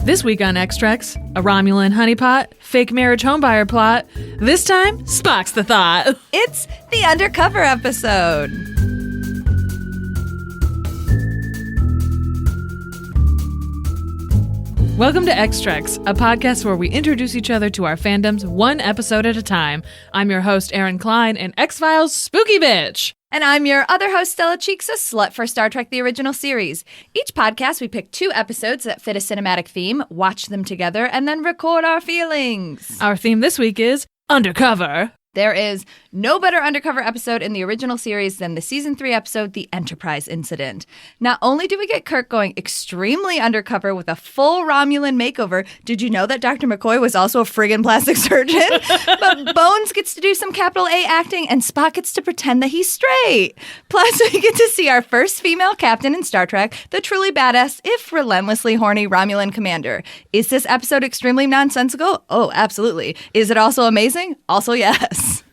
This week on Extracts, a Romulan honeypot, fake marriage homebuyer plot. This time, Spock's the thought. It's the Undercover episode. Welcome to Extracts, a podcast where we introduce each other to our fandoms one episode at a time. I'm your host, Erin Cline, an X-Files spooky bitch. And I'm your other host, Stella Cheeks, a slut for Star Trek the original series. Each podcast, we pick 2 episodes that fit a cinematic theme, watch them together, and then record our feelings. Our theme this week is Undercover. There is no better Undercover episode in the original series than the Season 3 episode, The Enterprise Incident. Not only do we get Kirk going extremely undercover with a full Romulan makeover, did you know that Dr. McCoy was also a friggin' plastic surgeon? But Bones gets to do some capital A acting, and Spock gets to pretend that he's straight. Plus, we get to see our first female captain in Star Trek, the truly badass, if relentlessly horny Romulan commander. Is this episode extremely nonsensical? Oh, absolutely. Is it also amazing? Also, yes.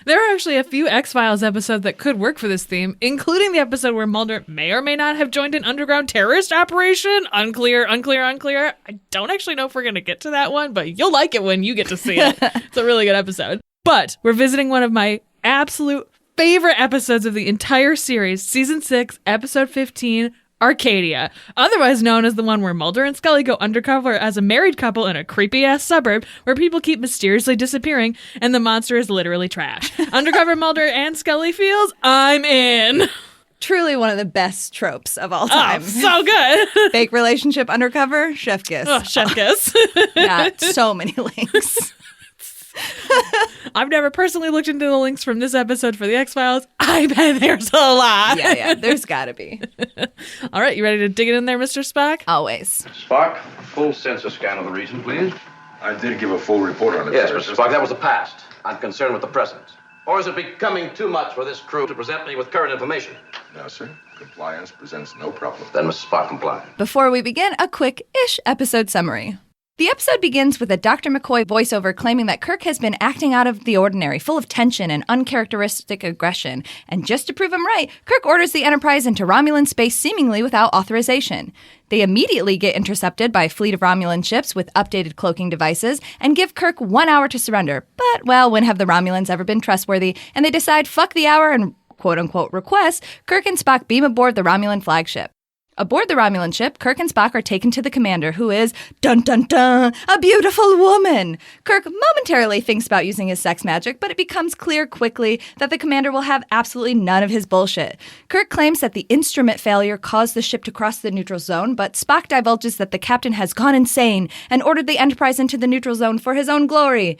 There are actually a few X-Files episodes that could work for this theme, including the episode where Mulder may or may not have joined an underground terrorist operation. Unclear. I don't actually know if we're going to get to that one, but you'll like it when you get to see it. It's a really good episode. But we're visiting one of my absolute favorite episodes of the entire series, Season 6, Episode 15, Arcadia, otherwise known as the one where Mulder and Scully go undercover as a married couple in a creepy-ass suburb where people keep mysteriously disappearing and the monster is literally trash. Undercover Mulder and Scully feels, I'm in. Truly one of the best tropes of all time. Oh, so good. Fake relationship undercover, chef kiss. Oh, chef kiss. Got so many links. I've never personally looked into the links from this episode for the X-Files. I bet there's a lot. Yeah, there's gotta be. All right, you ready to dig it in there, Mr. Spock? Always. Spock, full census scan of the region, please. I did give a full report on it. Yes, sir. Mr. Spock, that was the past. I'm concerned with the present. Or is it becoming too much for this crew to present me with current information? No, sir. Compliance presents no problem. Then Mr. Spock, comply. Before we begin, a quick-ish episode summary. The episode begins with a Dr. McCoy voiceover claiming that Kirk has been acting out of the ordinary, full of tension and uncharacteristic aggression. And just to prove him right, Kirk orders the Enterprise into Romulan space seemingly without authorization. They immediately get intercepted by a fleet of Romulan ships with updated cloaking devices and give Kirk 1 hour to surrender. But, well, when have the Romulans ever been trustworthy? And they decide, fuck the hour and quote-unquote request, Kirk and Spock beam aboard the Romulan flagship. Aboard the Romulan ship, Kirk and Spock are taken to the commander, who is, dun-dun-dun, a beautiful woman. Kirk momentarily thinks about using his sex magic, but it becomes clear quickly that the commander will have absolutely none of his bullshit. Kirk claims that the instrument failure caused the ship to cross the neutral zone, but Spock divulges that the captain has gone insane and ordered the Enterprise into the neutral zone for his own glory.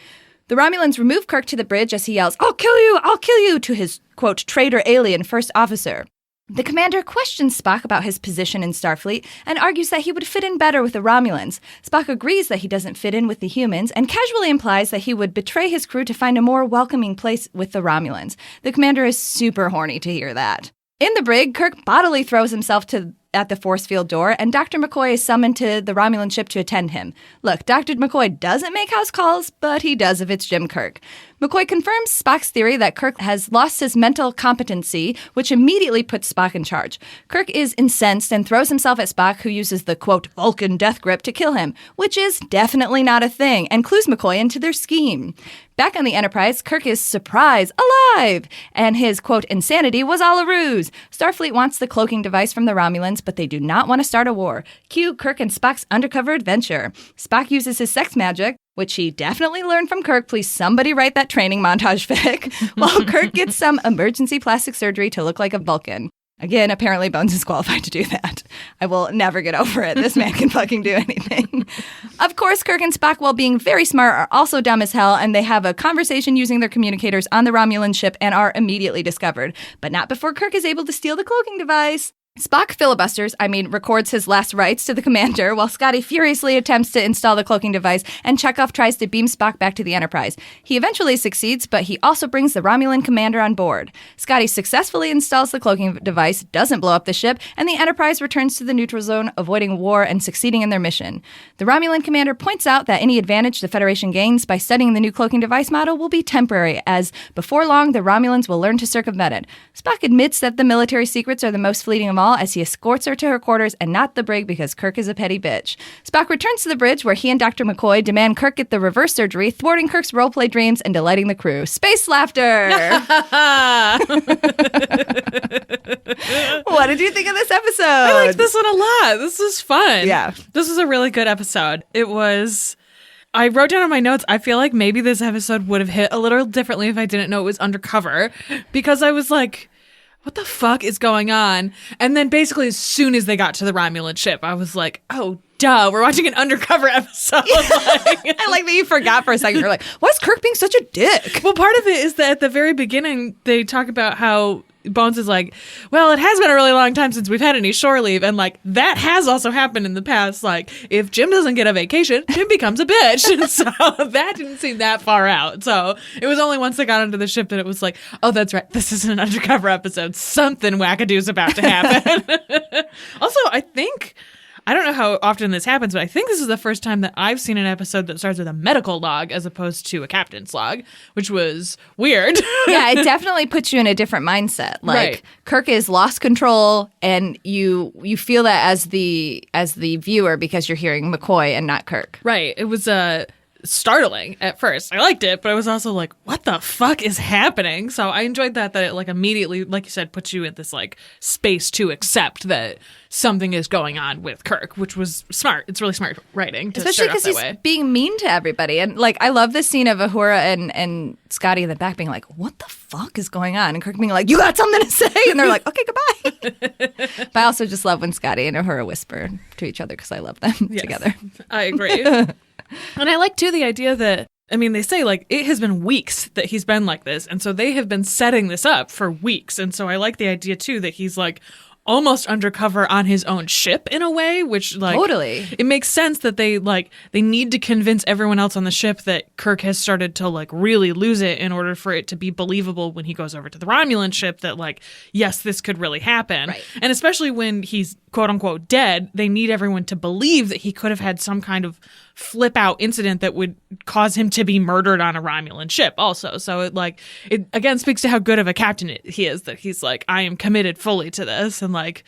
The Romulans remove Kirk to the bridge as he yells, I'll kill you, to his, quote, traitor alien first officer. The commander questions Spock about his position in Starfleet and argues that he would fit in better with the Romulans. Spock agrees that he doesn't fit in with the humans and casually implies that he would betray his crew to find a more welcoming place with the Romulans. The commander is super horny to hear that. In the brig, Kirk bodily throws himself at the force field door, and Dr. McCoy is summoned to the Romulan ship to attend him. Look, Dr. McCoy doesn't make house calls, but he does if it's Jim Kirk. McCoy confirms Spock's theory that Kirk has lost his mental competency, which immediately puts Spock in charge. Kirk is incensed and throws himself at Spock, who uses the, quote, Vulcan death grip to kill him, which is definitely not a thing, and clues McCoy into their scheme. Back on the Enterprise, Kirk is, surprise, alive, and his, quote, insanity was all a ruse. Starfleet wants the cloaking device from the Romulans, but they do not want to start a war. Cue Kirk and Spock's undercover adventure. Spock uses his sex magic, which he definitely learned from Kirk. Please somebody write that training montage fic. While Kirk gets some emergency plastic surgery to look like a Vulcan. Again, apparently Bones is qualified to do that. I will never get over it. This man can fucking do anything. Of course, Kirk and Spock, while being very smart, are also dumb as hell, and they have a conversation using their communicators on the Romulan ship and are immediately discovered. But not before Kirk is able to steal the cloaking device. Spock records his last rites to the commander, while Scotty furiously attempts to install the cloaking device, and Chekhov tries to beam Spock back to the Enterprise. He eventually succeeds, but he also brings the Romulan commander on board. Scotty successfully installs the cloaking device, doesn't blow up the ship, and the Enterprise returns to the neutral zone, avoiding war and succeeding in their mission. The Romulan commander points out that any advantage the Federation gains by studying the new cloaking device model will be temporary, as before long the Romulans will learn to circumvent it. Spock admits that the military secrets are the most fleeting of all, small as he escorts her to her quarters and not the brig because Kirk is a petty bitch. Spock returns to the bridge where he and Dr. McCoy demand Kirk get the reverse surgery, thwarting Kirk's roleplay dreams and delighting the crew. Space laughter! What did you think of this episode? I liked this one a lot. This was fun. Yeah. This was a really good episode. I wrote down in my notes, I feel like maybe this episode would have hit a little differently if I didn't know it was Undercover, because I was like, what the fuck is going on? And then basically as soon as they got to the Romulan ship, I was like, oh, duh, we're watching an Undercover episode. I like that you forgot for a second. You're like, why is Kirk being such a dick? Well, part of it is that at the very beginning, they talk about how Bones is like, well, it has been a really long time since we've had any shore leave. And like, that has also happened in the past. Like, if Jim doesn't get a vacation, Jim becomes a bitch. And so that didn't seem that far out. So it was only once they got onto the ship that it was like, oh, that's right. This is an Undercover episode. Something wackadoo's about to happen. Also, I don't know how often this happens, but I think this is the first time that I've seen an episode that starts with a medical log as opposed to a captain's log, which was weird. Yeah, it definitely puts you in a different mindset. Like, Right. Kirk is lost control, and you feel that as the viewer because you're hearing McCoy and not Kirk. Right. It was startling at first. I liked it, but I was also like, what the fuck is happening? So I enjoyed that it like immediately, like you said, puts you in this like space to accept that something is going on with Kirk, which was smart. It's really smart writing to Especially start off because that he's way. being mean to everybody. And like, I love this scene of Uhura and Scotty in the back being like, what the fuck is going on? And Kirk being like, you got something to say? And they're like, okay, goodbye. But I also just love when Scotty and Uhura whisper to each other because I love them Yes, together. I agree. And I like, too, the idea that, I mean, they say, like, it has been weeks that he's been like this. And so they have been setting this up for weeks. And so I like the idea, too, that he's, like, almost undercover on his own ship in a way, which, like, Totally. It makes sense that they need to convince everyone else on the ship that Kirk has started to, like, really lose it in order for it to be believable when he goes over to the Romulan ship that, like, yes, this could really happen. Right. And especially when he's quote unquote dead, they need everyone to believe that he could have had some kind of flip out incident that would cause him to be murdered on a Romulan ship also. So it again speaks to how good of a captain he is, that he's like, I am committed fully to this. And like,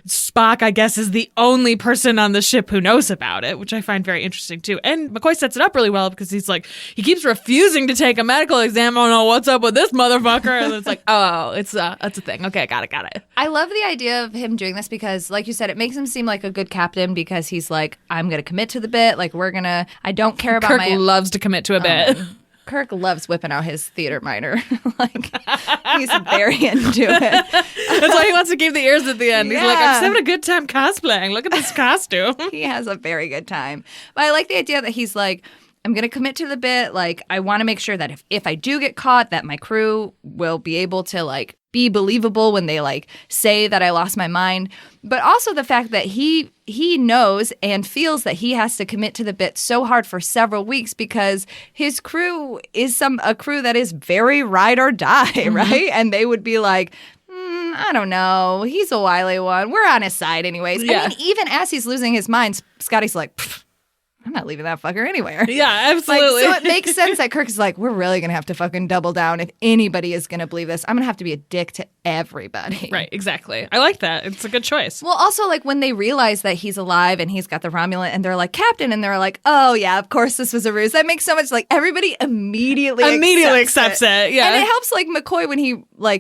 Spock, I guess, is the only person on the ship who knows about it, which I find very interesting too. And McCoy sets it up really well because he's like, he keeps refusing to take a medical exam. I don't know what's up with this motherfucker. And it's like, oh, it's that's a thing. Okay, got it. I love the idea of him doing this because, like you said, it makes him seem like a good captain because he's like, I'm going to commit to the bit. Like, I don't care about Kirk loves to commit to a bit. Kirk loves whipping out his theater minor. Like, he's very into it. That's why he wants to keep the ears at the end. He's like, I'm just Yeah. having a good time cosplaying. Look at this costume. He has a very good time. But I like the idea that he's like, I'm going to commit to the bit. Like, I want to make sure that if I do get caught, that my crew will be able to, like, be believable when they, like, say that I lost my mind. But also the fact that he knows and feels that he has to commit to the bit so hard for several weeks because his crew is a crew that is very ride or die, right? And they would be like, I don't know. He's a wily one. We're on his side anyways. Yeah. I mean, even as he's losing his mind, Scotty's like, I'm not leaving that fucker anywhere. Yeah, absolutely. Like, so it makes sense that Kirk's like, we're really going to have to fucking double down. If anybody is going to believe this, I'm going to have to be a dick to everybody. Right, exactly. I like that. It's a good choice. Well, also, like, when they realize that he's alive and he's got the Romulan and they're like, Captain, and they're like, oh, yeah, of course this was a ruse. That makes so much, like, everybody immediately accepts it. Yeah. And it helps, like, McCoy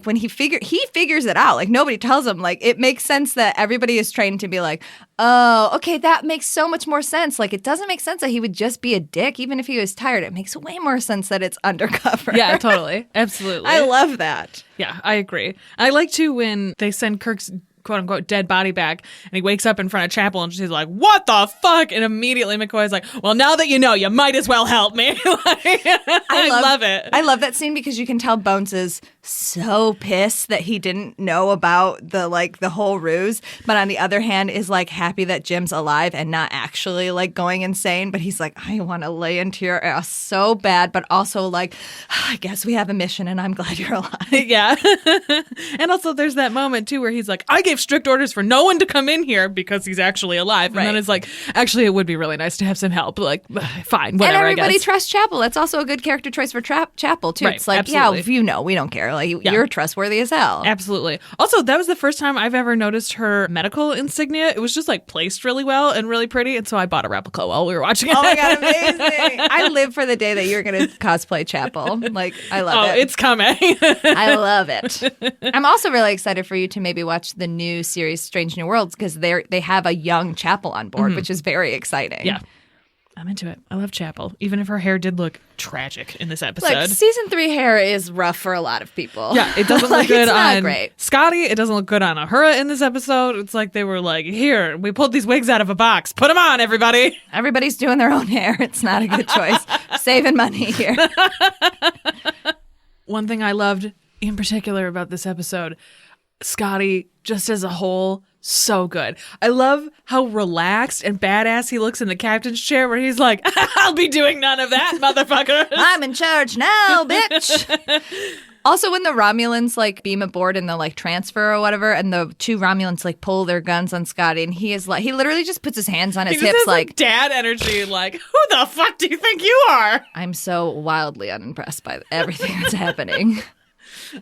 when he figures it out. Like, nobody tells him. Like, it makes sense that everybody is trained to be like, oh, okay, that makes so much more sense. Like, it doesn't make sense that he would just be a dick, even if he was tired. It makes way more sense that it's Undercover. Yeah, totally. Absolutely. I love that. Yeah, I agree. I like too when they send Kirk's quote unquote dead body back and he wakes up in front of Chapel and she's like, what the fuck? And immediately McCoy's like, well, now that you know, you might as well help me. I love it. I love that scene because you can tell Bones is so pissed that he didn't know about the whole ruse, but on the other hand is like happy that Jim's alive and not actually like going insane. But he's like, I want to lay into your ass so bad, but also like, I guess we have a mission and I'm glad you're alive. Yeah. And also there's that moment too where he's like, I gave strict orders for no one to come in here because he's actually alive. And then it's like, actually, it would be really nice to have some help. Like, fine, whatever, And everybody I guess. trusts Chapel. That's also a good character choice for Chapel too. Right, It's like, absolutely. yeah, we don't care. Like, you're trustworthy as hell. Absolutely. Also, that was the first time I've ever noticed her medical insignia. It was just like placed really well and really pretty. And so I bought a replica while we were watching it. Oh my God, amazing. I live for the day that you're going to cosplay Chapel. Like, I love it. Oh, it's coming. I love it. I'm also really excited for you to maybe watch the new series Strange New Worlds because they have a young Chapel on board, which is very exciting. Yeah. I'm into it. I love Chapel, even if her hair did look tragic in this episode. Like, season 3 hair is rough for a lot of people. Yeah, it doesn't look good on great. Scotty. It doesn't look good on Ahura in this episode. It's like they were like, here, we pulled these wigs out of a box. Put them on, everybody. Everybody's doing their own hair. It's not a good choice. Saving money here. One thing I loved in particular about this episode, Scotty, just as a whole, so good. I love how relaxed and badass he looks in the captain's chair where he's like, I'll be doing none of that, motherfucker. I'm in charge now, bitch. Also, when the Romulans like beam aboard and they'll like transfer or whatever, and the 2 Romulans like pull their guns on Scotty, and he literally just puts his hands on his hips has, like dad energy, like, who the fuck do you think you are? I'm so wildly unimpressed by everything that's happening.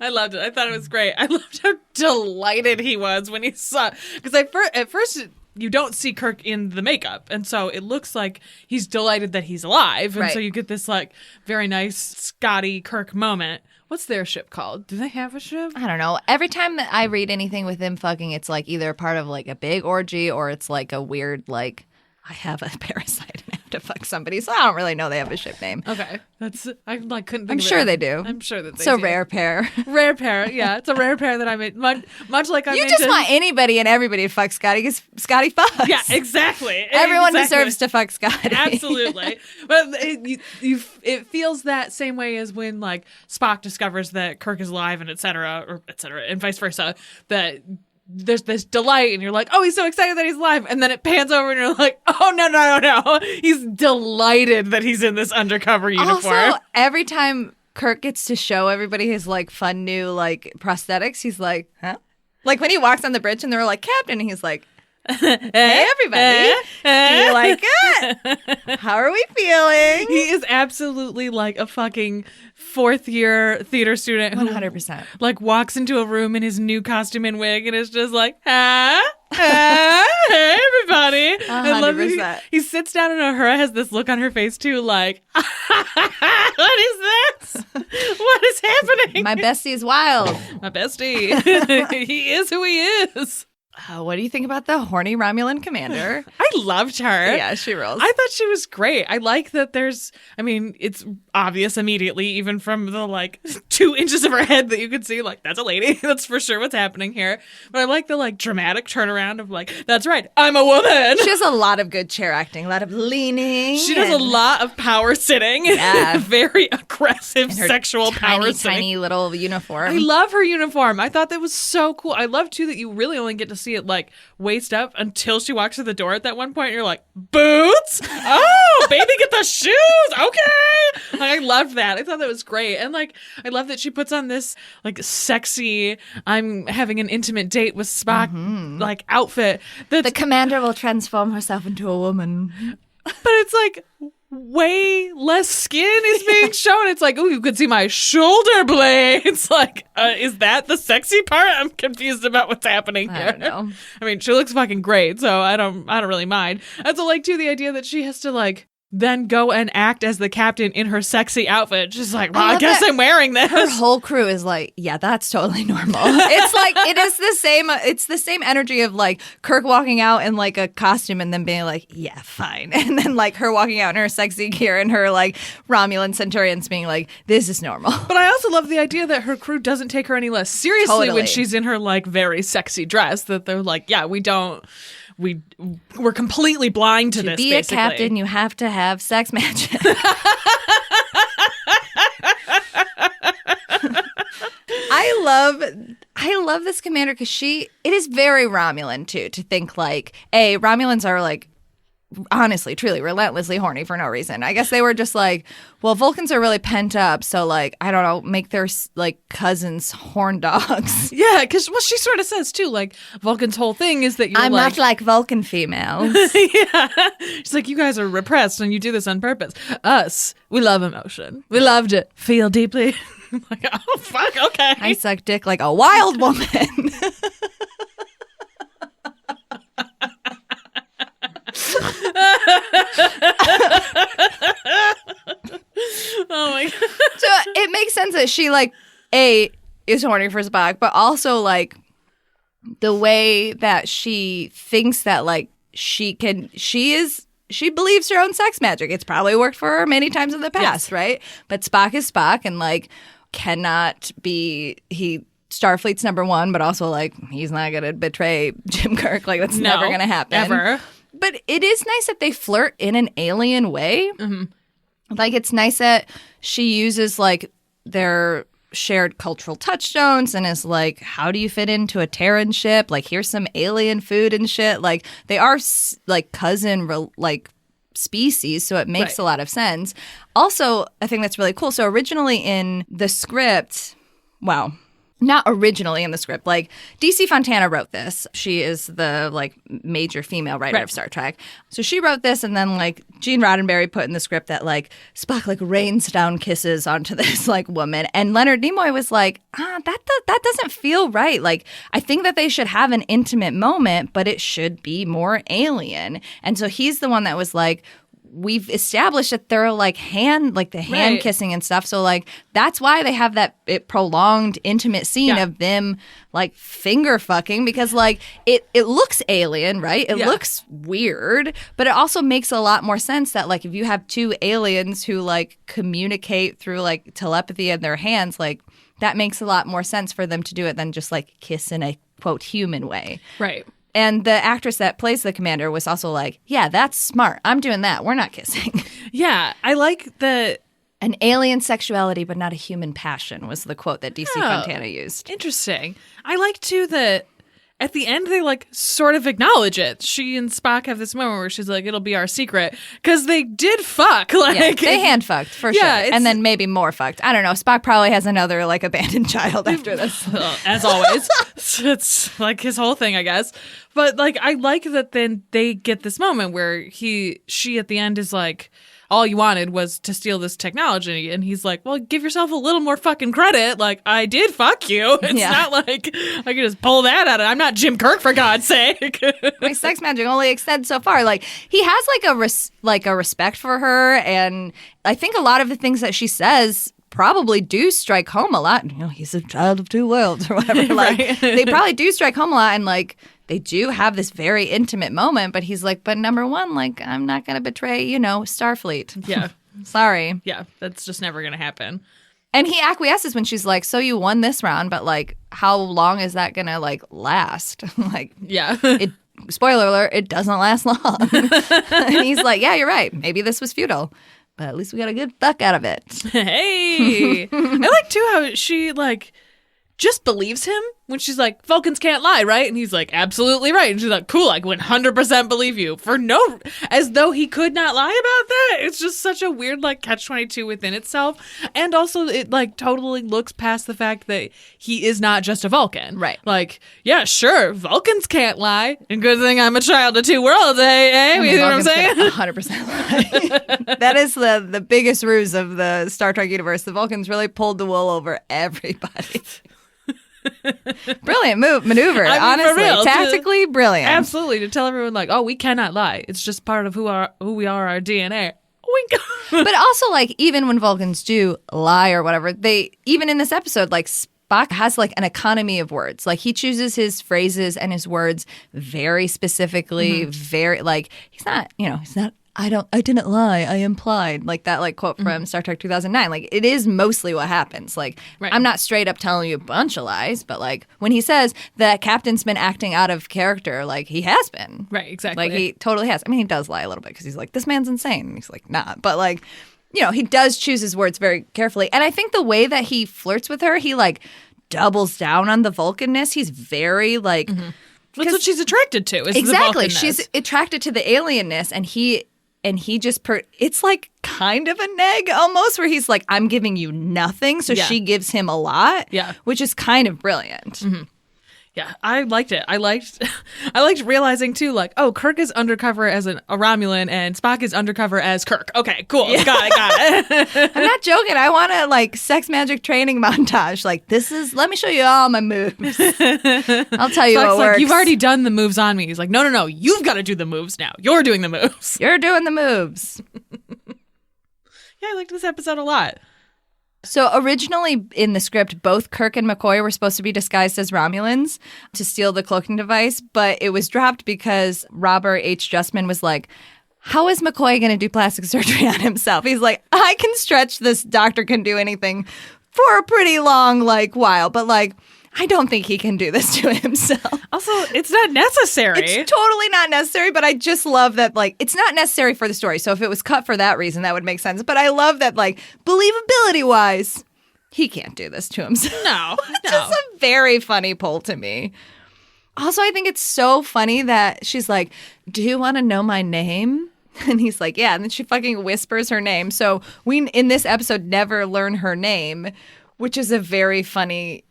I loved it. I thought it was great. I loved how delighted he was when he saw, because at first you don't see Kirk in the makeup, and so it looks like he's delighted that he's alive, and so you get this like very nice Scotty Kirk moment. What's their ship called? Do they have a ship? I don't know. Every time that I read anything with them fucking, it's like either part of like a big orgy or it's like a weird like I have a parasite and have to fuck somebody, so I don't really know they have a ship name. Okay, I like couldn't. Think I'm of sure it. they do. I'm sure that they so do. Rare pair. Rare pair, yeah. It's a rare pair that I made. Much like I. You just want anybody and everybody to fuck Scotty because Scotty fucks. Yeah, exactly. Everyone deserves to fuck Scotty. Absolutely. But it feels that same way as when like Spock discovers that Kirk is alive and et cetera, and vice versa. That there's this delight and you're like, oh, he's so excited that he's alive, and then it pans over and you're like, oh, no, he's delighted that he's in this undercover uniform. Also, every time Kirk gets to show everybody his like fun new like prosthetics, he's like, huh? Like when he walks on the bridge and they're like, Captain, and he's like, hey everybody, do you like it? How are we feeling? He is absolutely like a fucking 4th year theater student who 100% like walks into a room in his new costume and wig and is just like, hey everybody. 100%. I love that he sits down and Uhura has this look on her face too, like, what is this? What is happening? My bestie is wild. My bestie. He is who he is. What do you think about the horny Romulan commander? I loved her. Yeah, she rolls. I thought she was great. I like that it's obvious immediately, even from the like 2 inches of her head that you could see, like, that's a lady. That's for sure what's happening here. But I like the like dramatic turnaround of like, that's right, I'm a woman. She has a lot of good chair acting, a lot of leaning. She does a lot of power sitting. Yeah. Very aggressive sexual power sitting. Tiny little uniform. I love her uniform. I thought that was so cool. I love too that you really only get to see it like waist up until she walks through the door at that one point. You're like, boots? Oh, baby, get the shoes. Okay. I loved that. I thought that was great. And like, I love that she puts on this like sexy, I'm having an intimate date with Spock like outfit. The commander will transform herself into a woman. But it's like way less skin is being shown. It's like, oh, you could see my shoulder blades. Like, is that the sexy part? I'm confused about what's happening here. I don't know. I mean, she looks fucking great, so I don't really mind. I also like too the idea that she has to like then go and act as the captain in her sexy outfit. She's like, well, I guess I'm wearing this. Her whole crew is like, yeah, that's totally normal. It's like, it's the same energy of like Kirk walking out in like a costume and then being like, yeah, fine. And then like her walking out in her sexy gear and her like Romulan Centurions being like, this is normal. But I also love the idea that her crew doesn't take her any less seriously Totally. when she's in her like very sexy dress, that they're like, yeah, we're completely blind to this, be basically. a captain, you have to have sex magic. I love this commander because it is very Romulan too, to think like, Romulans are like, honestly, truly, relentlessly horny for no reason. I guess they were just like, well, Vulcans are really pent up, so like, I don't know, make their like cousins horn dogs. Yeah, because she sort of says too, like Vulcan's whole thing is that you're I'm like, not like Vulcan females. yeah, she's like, you guys are repressed and you do this on purpose. Us, we love emotion. We love to feel deeply. Like, oh, fuck, okay. I suck dick like a wild woman. Oh my God. So it makes sense that she, like, is horny for Spock, but also, like, the way that she thinks that, like, she believes her own sex magic. It's probably worked for her many times in the past, right? But Spock is Spock and, like, cannot be... Starfleet's number one, but also, like, he's not going to betray Jim Kirk. Like, that's never going to happen. Ever. But it is nice that they flirt in an alien way. Mm-hmm. Like, it's nice that she uses, like, their shared cultural touchstones and is like, how do you fit into a Terran ship? Like, here's some alien food and shit. Like, they are, like, cousin, like, species, so it makes a lot of sense. Also, I think that's really cool. So originally in the script, not originally in the script. Like, DC Fontana wrote this. She is the, like, major female writer of Star Trek. So she wrote this, and then, like, Gene Roddenberry put in the script that, like, Spock, like, rains down kisses onto this, like, woman. And Leonard Nimoy was like, that doesn't feel right. Like, I think that they should have an intimate moment, but it should be more alien. And so he's the one that was like, we've established that they're like hand kissing and stuff. So like that's why they have that prolonged intimate scene of them like finger fucking, because like it looks alien, right? It looks weird, but it also makes a lot more sense that like if you have two aliens who like communicate through like telepathy in their hands, like that makes a lot more sense for them to do it than just like kiss in a quote human way. Right. And the actress that plays the commander was also like, yeah, that's smart. I'm doing that. We're not kissing. Yeah, I like the... An alien sexuality, but not a human passion was the quote that DC Fontana used. Interesting. I like, too, that at the end, they, like, sort of acknowledge it. She and Spock have this moment where she's like, it'll be our secret. Because they did fuck. Like, yeah, they hand fucked, for sure. And then maybe more fucked. I don't know. Spock probably has another, like, abandoned child after this. As always. It's, like, his whole thing, I guess. But, like, I like that then they get this moment where she at the end is like, all you wanted was to steal this technology. And he's like, well, give yourself a little more fucking credit. Like, I did fuck you. It's not like I can just pull that out of it. I'm not Jim Kirk, for God's sake. My sex magic only extends so far. Like, he has like a respect for her. And I think a lot of the things that she says probably do strike home a lot. You know, he's a child of two worlds or whatever. Like, they probably do strike home a lot. And like, they do have this very intimate moment, but he's like, but number one, like, I'm not going to betray, you know, Starfleet. Yeah. Sorry. Yeah, that's just never going to happen. And he acquiesces when she's like, so you won this round, but like, how long is that going to like last? Like, yeah. Spoiler alert, it doesn't last long. And he's like, yeah, you're right. Maybe this was futile, but at least we got a good fuck out of it. Hey. I like too how she like just believes him when she's like, Vulcans can't lie, right? And he's like, absolutely right. And she's like, cool, I 100% believe you. As though he could not lie about that. It's just such a weird like catch-22 within itself. And also it like totally looks past the fact that he is not just a Vulcan. Right. Like, yeah, sure, Vulcans can't lie. And good thing I'm a child of two worlds, eh? You know what I'm saying? 100% lie. That is the biggest ruse of the Star Trek universe. The Vulcans really pulled the wool over everybody. Brilliant maneuver, I mean, honestly. Real, tactically brilliant. Absolutely. To tell everyone, like, oh, we cannot lie. It's just part of who we are, our DNA. Wink. But also, like, even when Vulcans do lie or whatever, even in this episode, like, Spock has, like, an economy of words. Like, he chooses his phrases and his words very specifically, very, like, he's not, I didn't lie, I implied. Like that like quote from Star Trek 2009. Like it is mostly what happens. Like I'm not straight up telling you a bunch of lies, but like when he says the captain's been acting out of character, like he has been. Right, exactly. Like he totally has. I mean, he does lie a little bit because he's like, this man's insane. And he's like, nah. But like, he does choose his words very carefully. And I think the way that he flirts with her, he like doubles down on the Vulcanness. He's very like... That's what she's attracted to. Is exactly. The she's attracted to the alienness and he just, it's like kind of a neg almost where he's like, I'm giving you nothing. So she gives him a lot, which is kind of brilliant. Yeah, I liked it. I liked realizing too, like, oh, Kirk is undercover as a Romulan and Spock is undercover as Kirk. Okay, cool. Yeah. Got it. I'm not joking. I want a like sex magic training montage. Like let me show you all my moves. I'll tell you what works. Like, you've already done the moves on me. He's like, no, you've got to do the moves now. You're doing the moves. You're doing the moves. Yeah, I liked this episode a lot. So originally in the script, both Kirk and McCoy were supposed to be disguised as Romulans to steal the cloaking device, but it was dropped because Robert H. Justman was like, how is McCoy going to do plastic surgery on himself? He's like, I can stretch this doctor can do anything for a pretty long, while, but, I don't think he can do this to himself. Also, it's not necessary. It's totally not necessary, but I just love that, it's not necessary for the story. So if it was cut for that reason, that would make sense. But I love that, believability-wise, he can't do this to himself. No. It's just a very funny pull to me. Also, I think it's so funny that she's like, do you want to know my name? And he's like, yeah. And then she fucking whispers her name. So we, in this episode, never learn her name, which is a very funny,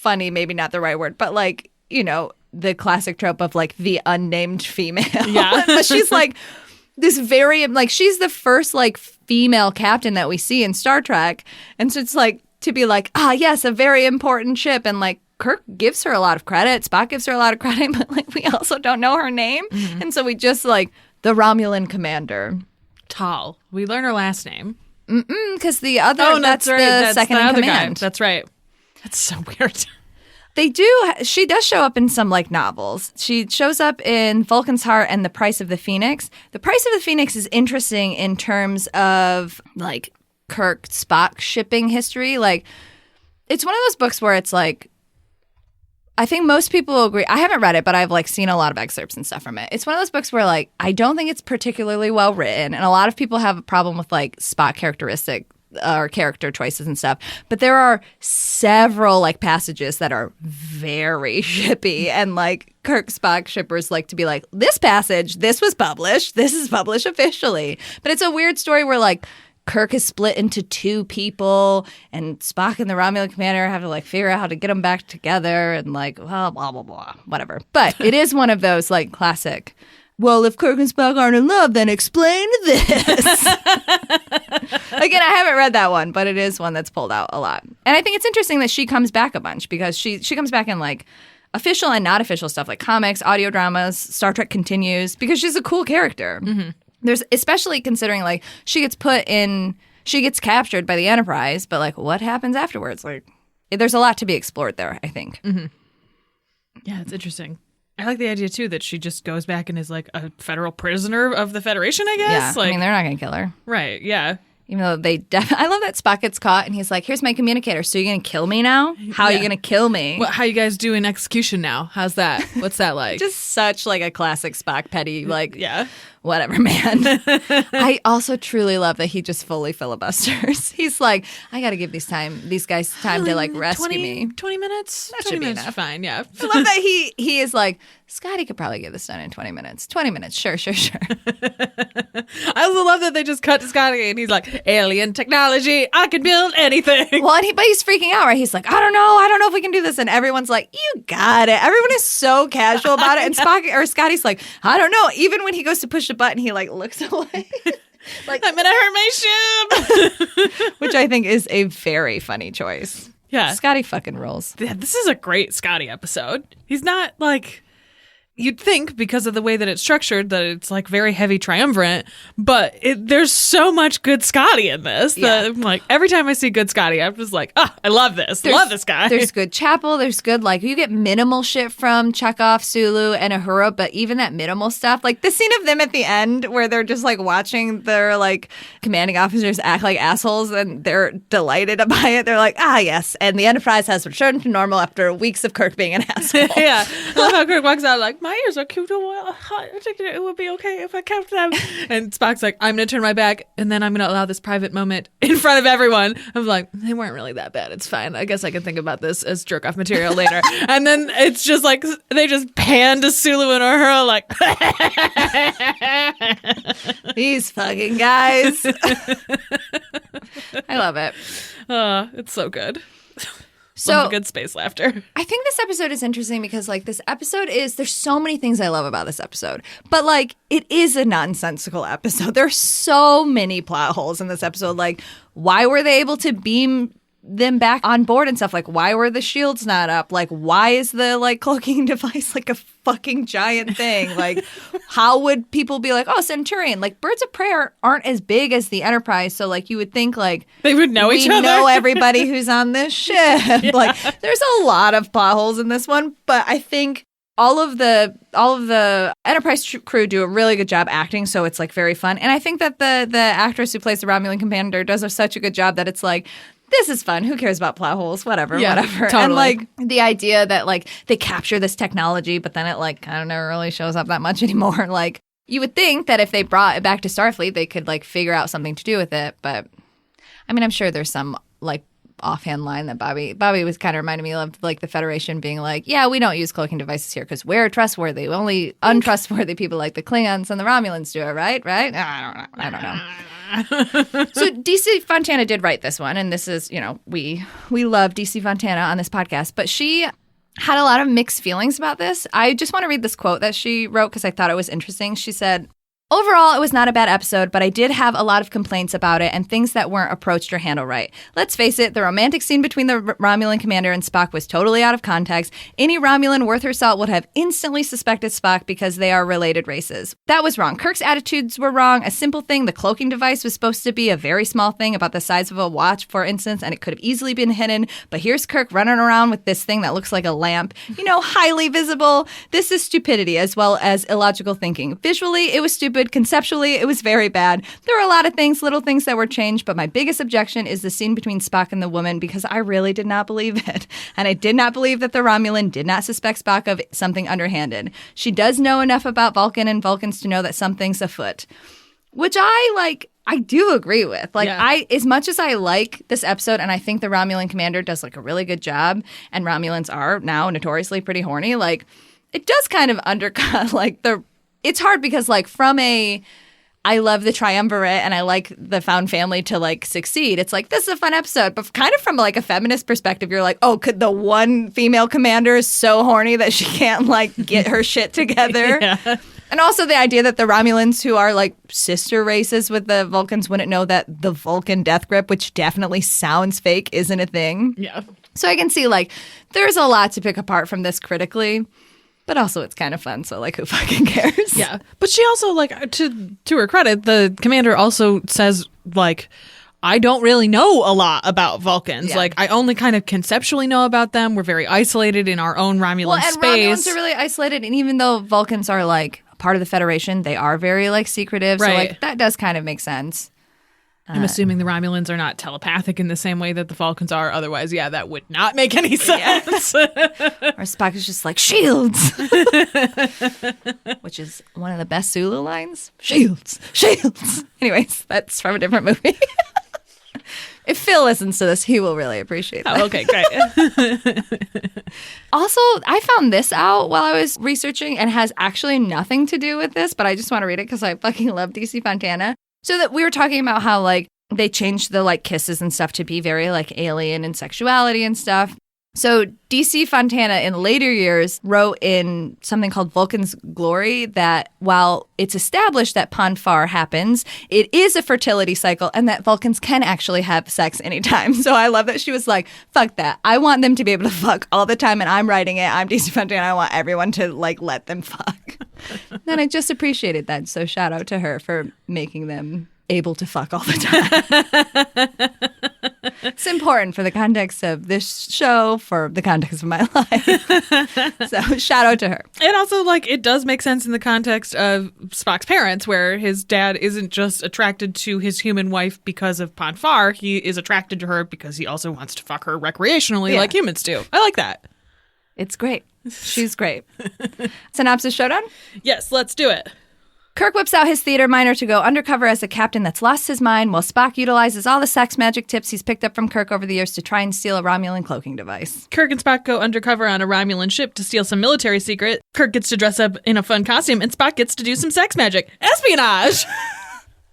maybe not the right word, but the classic trope of the unnamed female. Yeah. But she's this very, she's the first female captain that we see in Star Trek. And so it's to be yes, a very important ship. And Kirk gives her a lot of credit. Spock gives her a lot of credit, but we also don't know her name. Mm-hmm. And so we just the Romulan commander. Tal. We learn her last name. Because the other, that's right. That's second in command. Guy. That's right. That's so weird. She does show up in some novels. She shows up in Vulcan's Heart and The Price of the Phoenix. The Price of the Phoenix is interesting in terms of Kirk Spock shipping history. It's one of those books where it's I think most people will agree. I haven't read it, but I've seen a lot of excerpts and stuff from it. It's one of those books where I don't think it's particularly well written, and a lot of people have a problem with Spock characteristic or character choices and stuff. But there are several passages that are very shippy, and Kirk Spock shippers like to be this passage, this was published, this is published officially. But it's a weird story where Kirk is split into two people, and Spock and the Romulan commander have to figure out how to get them back together, and well, blah blah blah, whatever. But it is one of those classic. Well, if Kirk and Spock aren't in love, then explain this. Again, I haven't read that one, but it is one that's pulled out a lot. And I think it's interesting that she comes back a bunch because she comes back in official and not official stuff comics, audio dramas, Star Trek Continues, because she's a cool character. Mm-hmm. There's especially considering she gets captured by the Enterprise, but what happens afterwards? There's a lot to be explored there, I think. Mm-hmm. Yeah, it's interesting. I like the idea too that she just goes back and is a federal prisoner of the Federation, I guess. Yeah, they're not gonna kill her, right? Yeah. Even though I love that Spock gets caught and he's like, here's my communicator. So you're going to kill me now? How are you going to kill me? How you guys doing execution now? How's that? What's that like? Just such a classic Spock petty, yeah. Whatever, man. I also truly love that he just fully filibusters. He's I got to give these guys time to rescue me. 20 minutes? That should be enough. Fine, yeah. I love that he is Scotty could probably get this done in 20 minutes. 20 minutes, sure. I also love that they just cut to Scotty and he's alien technology, I can build anything. Well, but he's freaking out, right? He's I don't know if we can do this. And everyone's you got it. Everyone is so casual about it. And Scotty's I don't know. Even when he goes to push the button, he looks away. I'm gonna hurt my ship. Which I think is a very funny choice. Yeah. Scotty fucking rules. Yeah, this is a great Scotty episode. He's not you'd think because of the way that it's structured that it's very heavy triumvirate, but there's so much good Scotty in this that I'm every time I see good Scotty, I'm just I love this. Love this guy. There's good Chapel. There's good you get minimal shit from Chekhov, Sulu, and Uhura, but even that minimal stuff, the scene of them at the end where they're just watching their commanding officers act like assholes and they're delighted by it. They're yes, and the Enterprise has returned to normal after weeks of Kirk being an asshole. Yeah, I love how Kirk walks out my ears are cute. I think it would be okay if I kept them. And Spock's I'm going to turn my back and then I'm going to allow this private moment in front of everyone. I'm they weren't really that bad. It's fine. I guess I can think about this as jerk-off material later. And then it's just they just pan to Sulu and Uhura these fucking guys. I love it. It's so good. So Love a good space laughter. I think this episode is interesting because, like, there's so many things I love about this episode. But, like, it is a nonsensical episode. There are so many plot holes in this episode. Like, why were they able to beam them back on board and stuff? Like, why were the shields not up? Like, why is the, like, cloaking device, like, a fucking giant thing? Like, how would people be like, oh, Centurion? Like, birds of prey aren't as big as the Enterprise, so, like, you would think, like, they would know each other. We know everybody who's on this ship. Yeah. Like, there's a lot of plot holes in this one, but I think all of the Enterprise crew do a really good job acting, so it's, like, very fun. And I think that the actress who plays the Romulan commander does such a good job that it's like, this is fun. Who cares about plot holes? Whatever. Totally. And, like, the idea that, like, they capture this technology, but then it, like, kind of never really shows up that much anymore. Like, you would think that if they brought it back to Starfleet, they could, like, figure out something to do with it. But, I mean, I'm sure there's some, like, offhand line that Bobby was kind of reminding me of, like, the Federation being like, yeah, we don't use cloaking devices here because we're trustworthy. Only untrustworthy people like the Klingons and the Romulans do it, right? I don't know. So DC Fontana did write this one, and this is, you know, we love DC Fontana on this podcast, but she had a lot of mixed feelings about this. I just want to read this quote that she wrote because I thought it was interesting. She said, overall, it was not a bad episode, but I did have a lot of complaints about it and things that weren't approached or handled right. Let's face it, the romantic scene between the Romulan commander and Spock was totally out of context. Any Romulan worth her salt would have instantly suspected Spock because they are related races. That was wrong. Kirk's attitudes were wrong. A simple thing, the cloaking device was supposed to be a very small thing about the size of a watch, for instance, and it could have easily been hidden. But here's Kirk running around with this thing that looks like a lamp, you know, highly visible. This is stupidity as well as illogical thinking. Visually, it was stupid. Conceptually, it was very bad. There were a lot of things, little things that were changed, but my biggest objection is the scene between Spock and the woman because I really did not believe it. And I did not believe that the Romulan did not suspect Spock of something underhanded. She does know enough about Vulcan and Vulcans to know that something's afoot. Which I do agree with. Like, yeah. As much as I like this episode and I think the Romulan commander does, like, a really good job, and Romulans are now notoriously pretty horny, like, it does kind of undercut, like, it's hard because, like, I love the triumvirate and I like the found family to, like, succeed. It's like, this is a fun episode. But kind of from, like, a feminist perspective, you're like, oh, could the one female commander is so horny that she can't, like, get her shit together? Yeah. And also the idea that the Romulans, who are, like, sister races with the Vulcans, wouldn't know that the Vulcan death grip, which definitely sounds fake, isn't a thing. Yeah. So I can see, like, there's a lot to pick apart from this critically. But also it's kind of fun, so, like, who fucking cares? Yeah. But she also, like, to her credit, the commander also says, like, I don't really know a lot about Vulcans. Yeah. Like, I only kind of conceptually know about them. We're very isolated in our own Romulan space. Romulans are really isolated, and even though Vulcans are, like, part of the Federation, they are very, like, secretive. Right. So, like, that does kind of make sense. I'm assuming the Romulans are not telepathic in the same way that the Vulcans are. Otherwise, yeah, that would not make any sense. Yeah. Or Spock is just like, shields! Which is one of the best Sulu lines. Shields! Shields! Anyways, that's from a different movie. If Phil listens to this, he will really appreciate that. Oh, okay, great. Also, I found this out while I was researching and has actually nothing to do with this, but I just want to read it because I fucking love DC Fontana. So that we were talking about how, like, they changed the, like, kisses and stuff to be very, like, alien and sexuality and stuff. So DC Fontana in later years wrote in something called Vulcan's Glory that while it's established that Ponfar happens, it is a fertility cycle and that Vulcans can actually have sex anytime. So I love that she was like, fuck that. I want them to be able to fuck all the time and I'm writing it. I'm DC Fontana. I want everyone to, like, let them fuck. And I just appreciated that. So shout out to her for making them able to fuck all the time. It's important for the context of this show, for the context of my life. So shout out to her. And also, like, it does make sense in the context of Spock's parents, where his dad isn't just attracted to his human wife because of Ponfar. He is attracted to her because he also wants to fuck her recreationally, like humans do. I like that. It's great. She's great. Synopsis showdown? Yes, let's do it. Kirk whips out his theater minor to go undercover as a captain that's lost his mind, while Spock utilizes all the sex magic tips he's picked up from Kirk over the years to try and steal a Romulan cloaking device. Kirk and Spock go undercover on a Romulan ship to steal some military secret. Kirk gets to dress up in a fun costume, and Spock gets to do some sex magic. Espionage!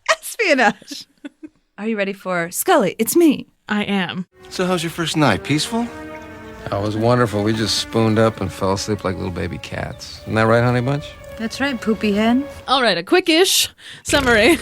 Espionage! Are you ready for Scully? It's me. I am. So how's your first night? Peaceful? Oh, it was wonderful. We just spooned up and fell asleep like little baby cats. Isn't that right, Honey Bunch? That's right, poopy hen. All right, a quick-ish summary.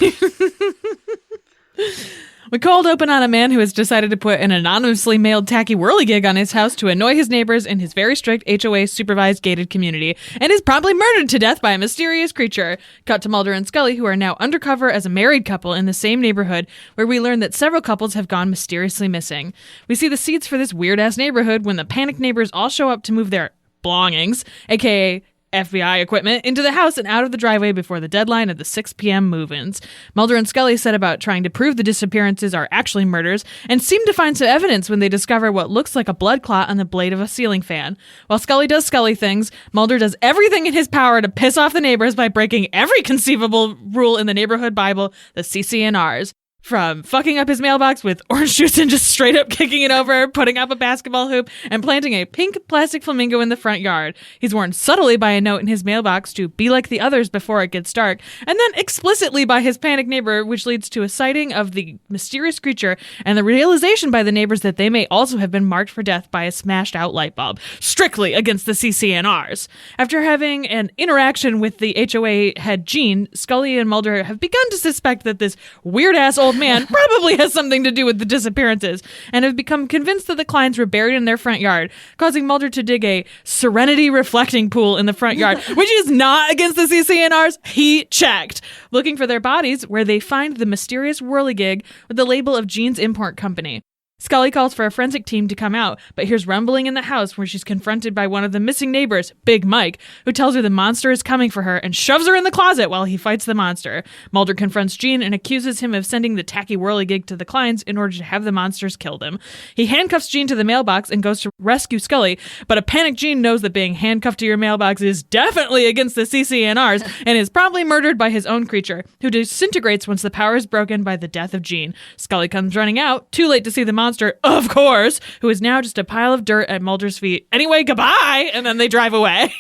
We cold open on a man who has decided to put an anonymously mailed tacky whirligig on his house to annoy his neighbors in his very strict HOA-supervised gated community, and is promptly murdered to death by a mysterious creature. Cut to Mulder and Scully, who are now undercover as a married couple in the same neighborhood, where we learn that several couples have gone mysteriously missing. We see the seeds for this weird-ass neighborhood when the panicked neighbors all show up to move their belongings, aka FBI equipment, into the house and out of the driveway before the deadline of the 6 p.m. move-ins. Mulder and Scully set about trying to prove the disappearances are actually murders and seem to find some evidence when they discover what looks like a blood clot on the blade of a ceiling fan. While Scully does Scully things, Mulder does everything in his power to piss off the neighbors by breaking every conceivable rule in the neighborhood Bible, the CCNRs. From fucking up his mailbox with orange juice and just straight up kicking it over, putting up a basketball hoop, and planting a pink plastic flamingo in the front yard. He's warned subtly by a note in his mailbox to be like the others before it gets dark, and then explicitly by his panicked neighbor, which leads to a sighting of the mysterious creature and the realization by the neighbors that they may also have been marked for death by a smashed out light bulb, strictly against the CCNRs. After having an interaction with the HOA head Gene, Scully and Mulder have begun to suspect that this weird-ass old man probably has something to do with the disappearances, and have become convinced that the Clines were buried in their front yard, causing Mulder to dig a Serenity reflecting pool in the front yard, which is not against the CCNRs. He checked. Looking for their bodies, where they find the mysterious whirligig with the label of Gene's Import Company. Scully calls for a forensic team to come out, but hears rumbling in the house where she's confronted by one of the missing neighbors, Big Mike, who tells her the monster is coming for her and shoves her in the closet while he fights the monster. Mulder confronts Gene and accuses him of sending the tacky whirligig to the Clines in order to have the monsters kill them. He handcuffs Gene to the mailbox and goes to rescue Scully, but a panicked Gene knows that being handcuffed to your mailbox is definitely against the CCNRs and is promptly murdered by his own creature, who disintegrates once the power is broken by the death of Gene. Scully comes running out, too late to see the monster, of course, who is now just a pile of dirt at Mulder's feet. Anyway, goodbye! And then they drive away.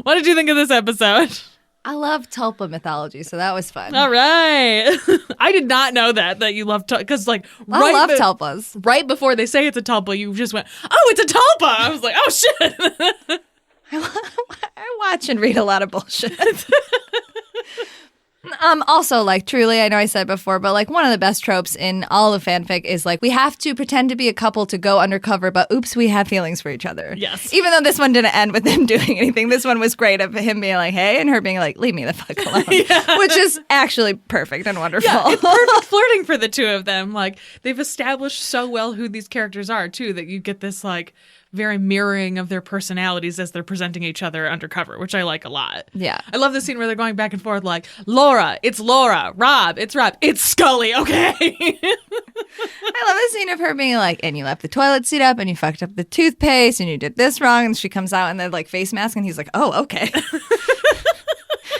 What did you think of this episode? I love tulpa mythology, so that was fun. All right. I did not know that you love tulpa, because I love tulpas. Right before they say it's a tulpa, you just went, oh, it's a tulpa! I was like, oh, shit! I watch and read a lot of bullshit. Also, like, truly, I know I said before, but like one of the best tropes in all of fanfic is like, we have to pretend to be a couple to go undercover, but oops, we have feelings for each other. Yes. Even though this one didn't end with him doing anything, this one was great of him being like, hey, and her being like, leave me the fuck alone. Yeah. Which is actually perfect and wonderful. Yeah, it's perfect flirting for the two of them. Like, they've established so well who these characters are, too, that you get this, like, very mirroring of their personalities as they're presenting each other undercover, which I like a lot. Yeah. I love the scene where they're going back and forth like, Laura, it's Laura. Rob, it's Rob. It's Scully, okay? I love the scene of her being like, and you left the toilet seat up and you fucked up the toothpaste and you did this wrong, and she comes out in the like face mask and he's like, oh, okay.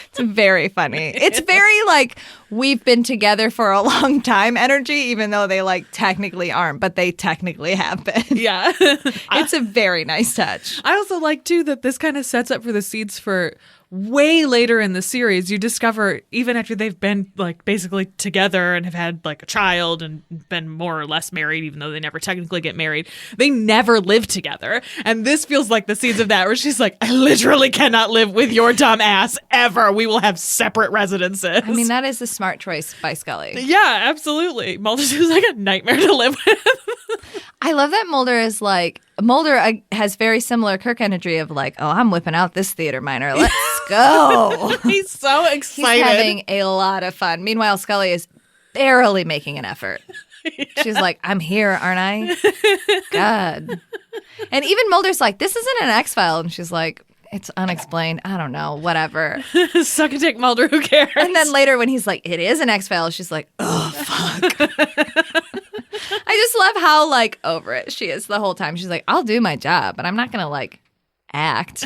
It's very funny. It's very like, we've been together for a long time energy, even though they like technically aren't, but they technically have been. Yeah. It's a very nice touch. I also like, too, that this kind of sets up for the seeds for way later in the series. You discover, even after they've been like basically together and have had like a child and been more or less married, even though they never technically get married, they never live together. And this feels like the seeds of that, where she's like, I literally cannot live with your dumb ass ever. We will have separate residences. I mean, that is a smart choice by Scully. Yeah, absolutely. Mulder seems like a nightmare to live with. I love that Mulder is like, Mulder has very similar Kirk energy of like, oh, I'm whipping out this theater minor. Let's go. He's so excited. He's having a lot of fun. Meanwhile, Scully is barely making an effort. Yeah. She's like, I'm here, aren't I? God. And even Mulder's like, this isn't an X-File. And she's like, it's unexplained. I don't know. Whatever. Suck a dick, Mulder. Who cares? And then later when he's like, it is an X-File, she's like, oh, fuck. I just love how, like, over it she is the whole time. She's like, I'll do my job, but I'm not going to, like, act.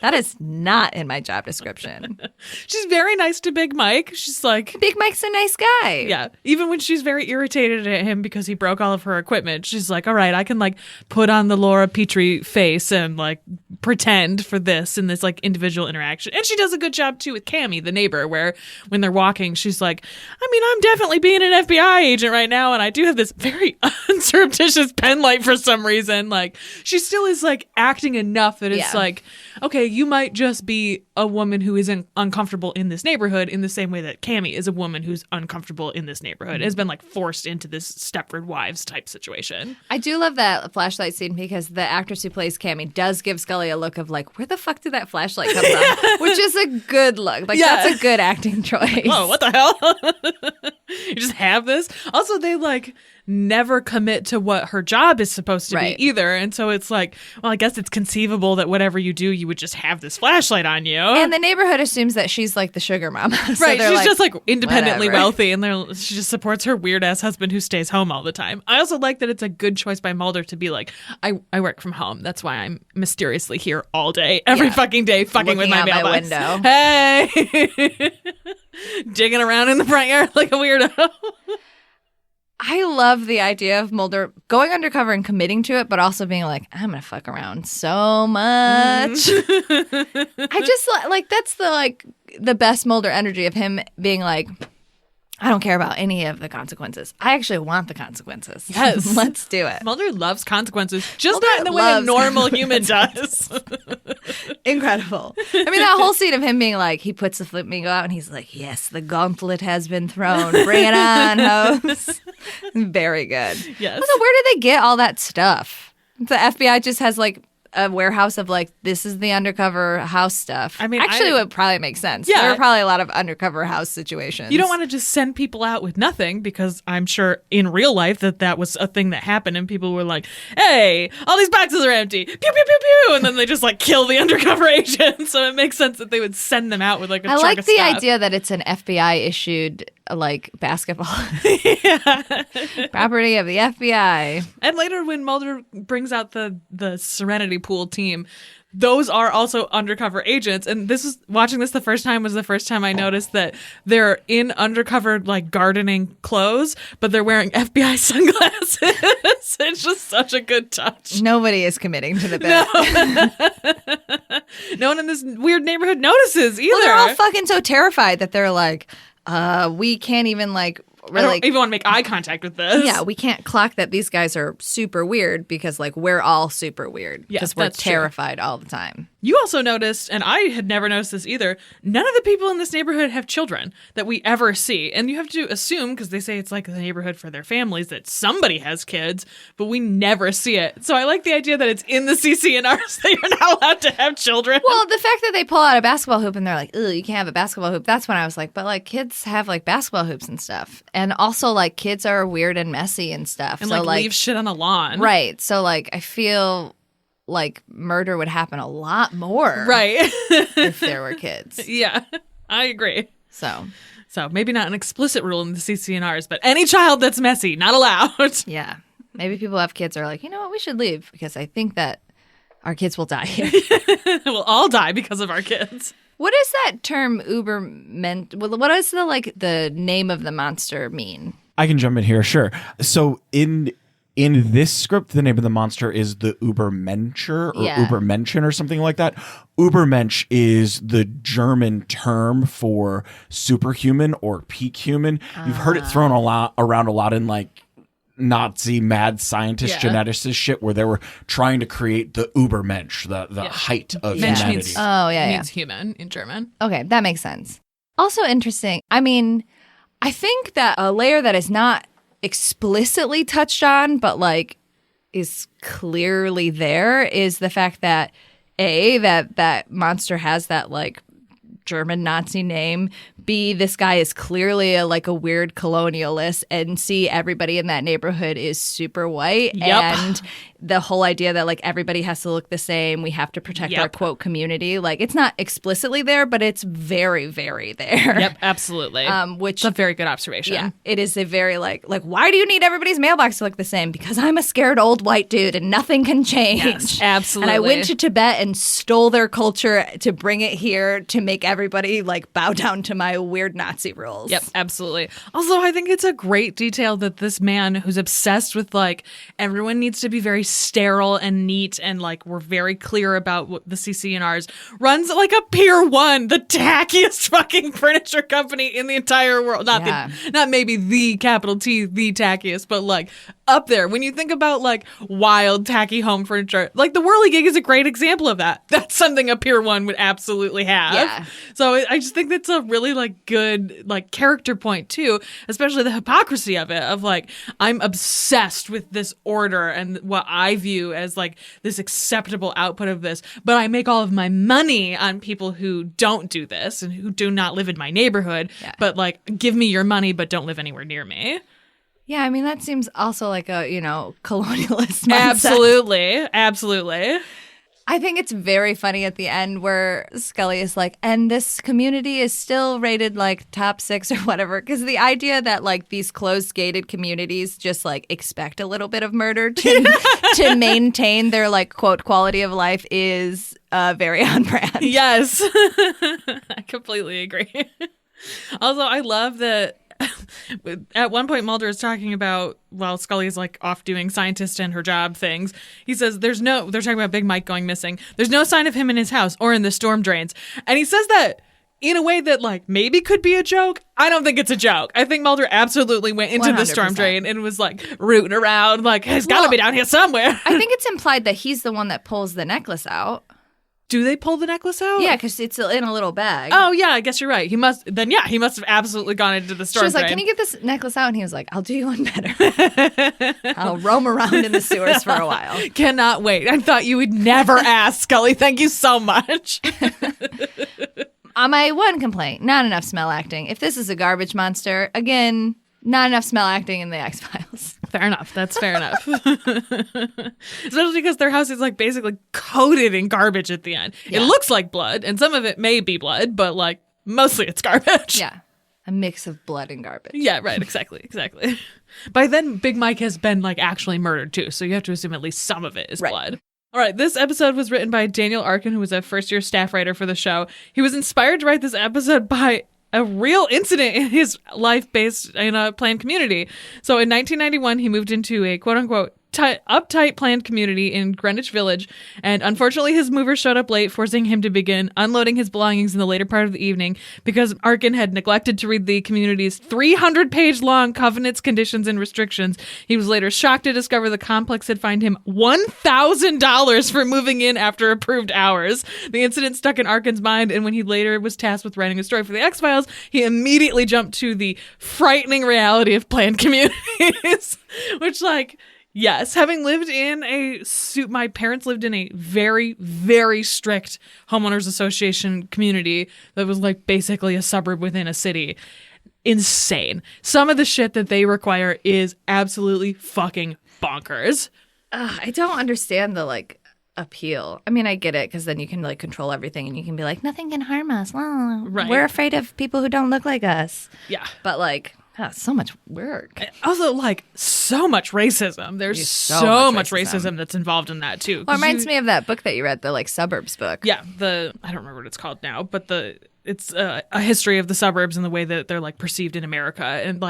That is not in my job description. She's very nice to Big Mike. She's like, Big Mike's a nice guy. yeah, even when she's very irritated at him because he broke all of her equipment, she's like, all right, I can like put on the Laura Petrie face and like pretend for this in this like individual interaction. And she does a good job too with Cammie, the neighbor, where when they're walking, she's like, I mean, I'm definitely being an FBI agent right now, and I do have this very unsurreptitious pen light for some reason. Like, she still is like acting enough that it's like, okay, you might just be a woman who isn't uncomfortable in this neighborhood in the same way that Cammie is a woman who's uncomfortable in this neighborhood. Has been like forced into this Stepford Wives type situation. I do love that flashlight scene because the actress who plays Cammie does give Scully a look of like, where the fuck did that flashlight come from? Which is a good look. Like, that's a good acting choice. Oh, what the hell? You just have this? Also, they like never commit to what her job is supposed to be either. And so it's like, well, I guess it's conceivable that whatever you do, you would just have this flashlight on you. And the neighborhood assumes that she's like the sugar mama. So right. She's like, just like independently whatever. wealthy, and she just supports her weird ass husband who stays home all the time. I also like that it's a good choice by Mulder to be like, I work from home. That's why I'm mysteriously here all day, every fucking day, fucking looking with my out my mailbox. window. Hey, digging around in the front yard like a weirdo. I love the idea of Mulder going undercover and committing to it, but also being like, I'm going to fuck around so much. I just like, that's the best Mulder energy of him being like, I don't care about any of the consequences. I actually want the consequences. Yes. Let's do it. Mulder loves consequences, just Mulder not in the way a loves normal human does. Incredible. I mean, that whole scene of him being like, he puts the flamingo out and he's like, yes, the gauntlet has been thrown. Bring it on, host. Very good. Yes. Also, where did they get all that stuff? The FBI just has like a warehouse of like, this is the undercover house stuff. I mean, actually, it would probably make sense. Yeah. There are probably a lot of undercover house situations. You don't want to just send people out with nothing, because I'm sure in real life that was a thing that happened and people were like, hey, all these boxes are empty. Pew, pew, pew, pew. And then they just like kill the undercover agent. So it makes sense that they would send them out with like a I truck like of the stuff. idea that it's an FBI issued like basketball property of the FBI. And later when Mulder brings out the Serenity Pool team, those are also undercover agents. And watching this the first time was the first time I noticed that they're in undercover like gardening clothes, but they're wearing FBI sunglasses. It's just such a good touch. Nobody is committing to the bit. No one in this weird neighborhood notices either. Well, they're all fucking so terrified that they're like, we can't even like I don't even want to make eye contact with this. Yeah, we can't clock that these guys are super weird because like we're all super weird because we're that's true. terrified all the time. You also noticed, and I had never noticed this either, none of the people in this neighborhood have children that we ever see. And you have to assume, because they say it's like the neighborhood for their families, that somebody has kids, but we never see it. So I like the idea that it's in the CCNRs that you're not allowed to have children. Well, the fact that they pull out a basketball hoop and they're like, "Ugh, you can't have a basketball hoop," that's when I was like, but like kids have like basketball hoops and stuff. And also like kids are weird and messy and stuff. And so like leave shit on the lawn. Right. So like I feel like murder would happen a lot more. Right. if there were kids. Yeah, I agree. So maybe not an explicit rule in the CCNRs, but any child that's messy, not allowed. yeah. Maybe people have kids are like, you know what, we should leave because I think that our kids will die here. We'll all die because of our kids. What does that term Uber meant? What does the name of the monster mean? I can jump in here, sure. So in this script, the name of the monster is the Übermensch or Übermenschen or something like that. Übermensch is the German term for superhuman or peak human. You've heard it thrown around a lot in like Nazi mad scientist geneticist shit where they were trying to create the Übermensch, the height of humanity. Means human in German. Okay, that makes sense. Also interesting. I mean, I think that a layer that is not explicitly touched on, but like is clearly there, is the fact that that monster has that like German Nazi name. B, this guy is clearly a weird colonialist. And C, everybody in that neighborhood is super white. Yep. And the whole idea that everybody has to look the same, we have to protect our quote community. It's not explicitly there, but it's very, very there. Yep, absolutely. Which it's a very good observation. Yeah, it is a very why do you need everybody's mailbox to look the same? Because I'm a scared old white dude and nothing can change. Yes, absolutely. And I went to Tibet and stole their culture to bring it here to make everybody bow down to my weird Nazi rules. Yep, absolutely. Also, I think it's a great detail that this man who's obsessed with everyone needs to be very sterile and neat and we're very clear about what the CC&Rs runs a Pier 1, the tackiest fucking furniture company in the entire world. Not maybe the capital T, the tackiest, but up there. When you think about wild tacky home furniture, the Whirligig is a great example of that. That's something a Pier 1 would absolutely have. Yeah. So I just think that's a really good character point too, especially the hypocrisy of it, of I'm obsessed with this order and what I view as this acceptable output of this, but I make all of my money on people who don't do this and who do not live in my neighborhood, but give me your money but don't live anywhere near me. Yeah, I mean, that seems also like a, colonialist mindset. Absolutely. I think it's very funny at the end where Scully is and this community is still rated top 6 or whatever. Because the idea that these closed gated communities just expect a little bit of murder to maintain their quote quality of life is very on brand. Yes, I completely agree. Also, I love that. At one point, Mulder is talking about, while Scully is off doing scientist and her job things, he says they're talking about Big Mike going missing. There's no sign of him in his house or in the storm drains. And he says that in a way that maybe could be a joke. I don't think it's a joke. I think Mulder absolutely went into 100%. The storm drain and was rooting around he's got to be down here somewhere. I think it's implied that he's the one that pulls the necklace out. Do they pull the necklace out? Yeah, because it's in a little bag. Oh, yeah, I guess you're right. He must have absolutely gone into the storm drain. She was drain. can you get this necklace out? And he was I'll do you one better. I'll roam around in the sewers for a while. Cannot wait. I thought you would never ask, Scully. Thank you so much. On my one complaint, not enough smell acting. If this is a garbage monster, again, not enough smell acting in the X-Files. Fair enough. That's fair enough. Especially because their house is basically coated in garbage at the end. Yeah. It looks like blood, and some of it may be blood, but mostly it's garbage. Yeah. A mix of blood and garbage. Yeah, right. Exactly. By then, Big Mike has been actually murdered too, so you have to assume at least some of it is blood. All right, this episode was written by Daniel Arkin, who was a first-year staff writer for the show. He was inspired to write this episode by a real incident in his life based in a planned community. So in 1991, he moved into a quote-unquote uptight planned community in Greenwich Village, and unfortunately his movers showed up late, forcing him to begin unloading his belongings in the later part of the evening because Arkin had neglected to read the community's 300-page long covenants, conditions, and restrictions. He was later shocked to discover the complex had fined him $1,000 for moving in after approved hours. The incident stuck in Arkin's mind, and when he later was tasked with writing a story for the X-Files, he immediately jumped to the frightening reality of planned communities, which yes, having lived in my parents lived in a very, very strict homeowners association community that was basically a suburb within a city. Insane. Some of the shit that they require is absolutely fucking bonkers. I don't understand the appeal. I mean, I get it because then you can control everything and you can be nothing can harm us. Right. We're afraid of people who don't look like us. Yeah. But so much work. Also, so much racism. There's so much racism that's involved in that, too. Well, it reminds me of that book that you read, the, Suburbs book. Yeah, I don't remember what it's called now, but it's a history of the suburbs and the way that they're, perceived in America. And,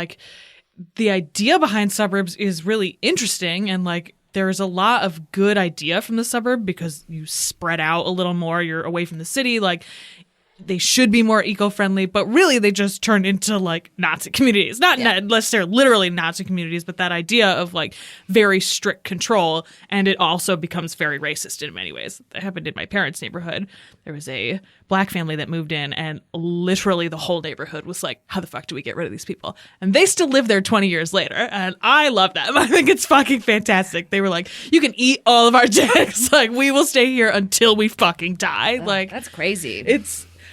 the idea behind suburbs is really interesting, and, there's a lot of good idea from the suburb because you spread out a little more. You're away from the city. They should be more eco-friendly, but really they just turned into Nazi communities. Not unless they're literally Nazi communities, but that idea of very strict control, and it also becomes very racist in many ways. That happened in my parents' neighborhood. There was a black family that moved in, and literally the whole neighborhood was how the fuck do we get rid of these people? And they still live there 20 years later, and I love them. I think it's fucking fantastic. They were you can eat all of our dicks. We will stay here until we fucking die. That's crazy.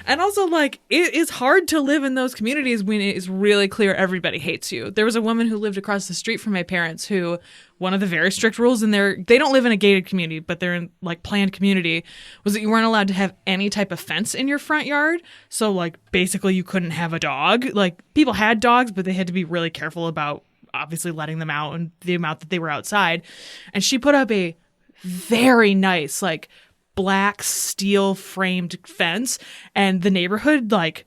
And also, like, it is hard to live in those communities when it is really clear everybody hates you. There was a woman who lived across the street from my parents who, one of the very strict rules in there, they don't live in a gated community, but they're in, like, planned community, was that you weren't allowed to have any type of fence in your front yard. So, like, basically you couldn't have a dog. Like, people had dogs, but they had to be really careful about obviously letting them out and the amount that they were outside. And she put up a very nice, like, black steel framed fence, and the neighborhood, like,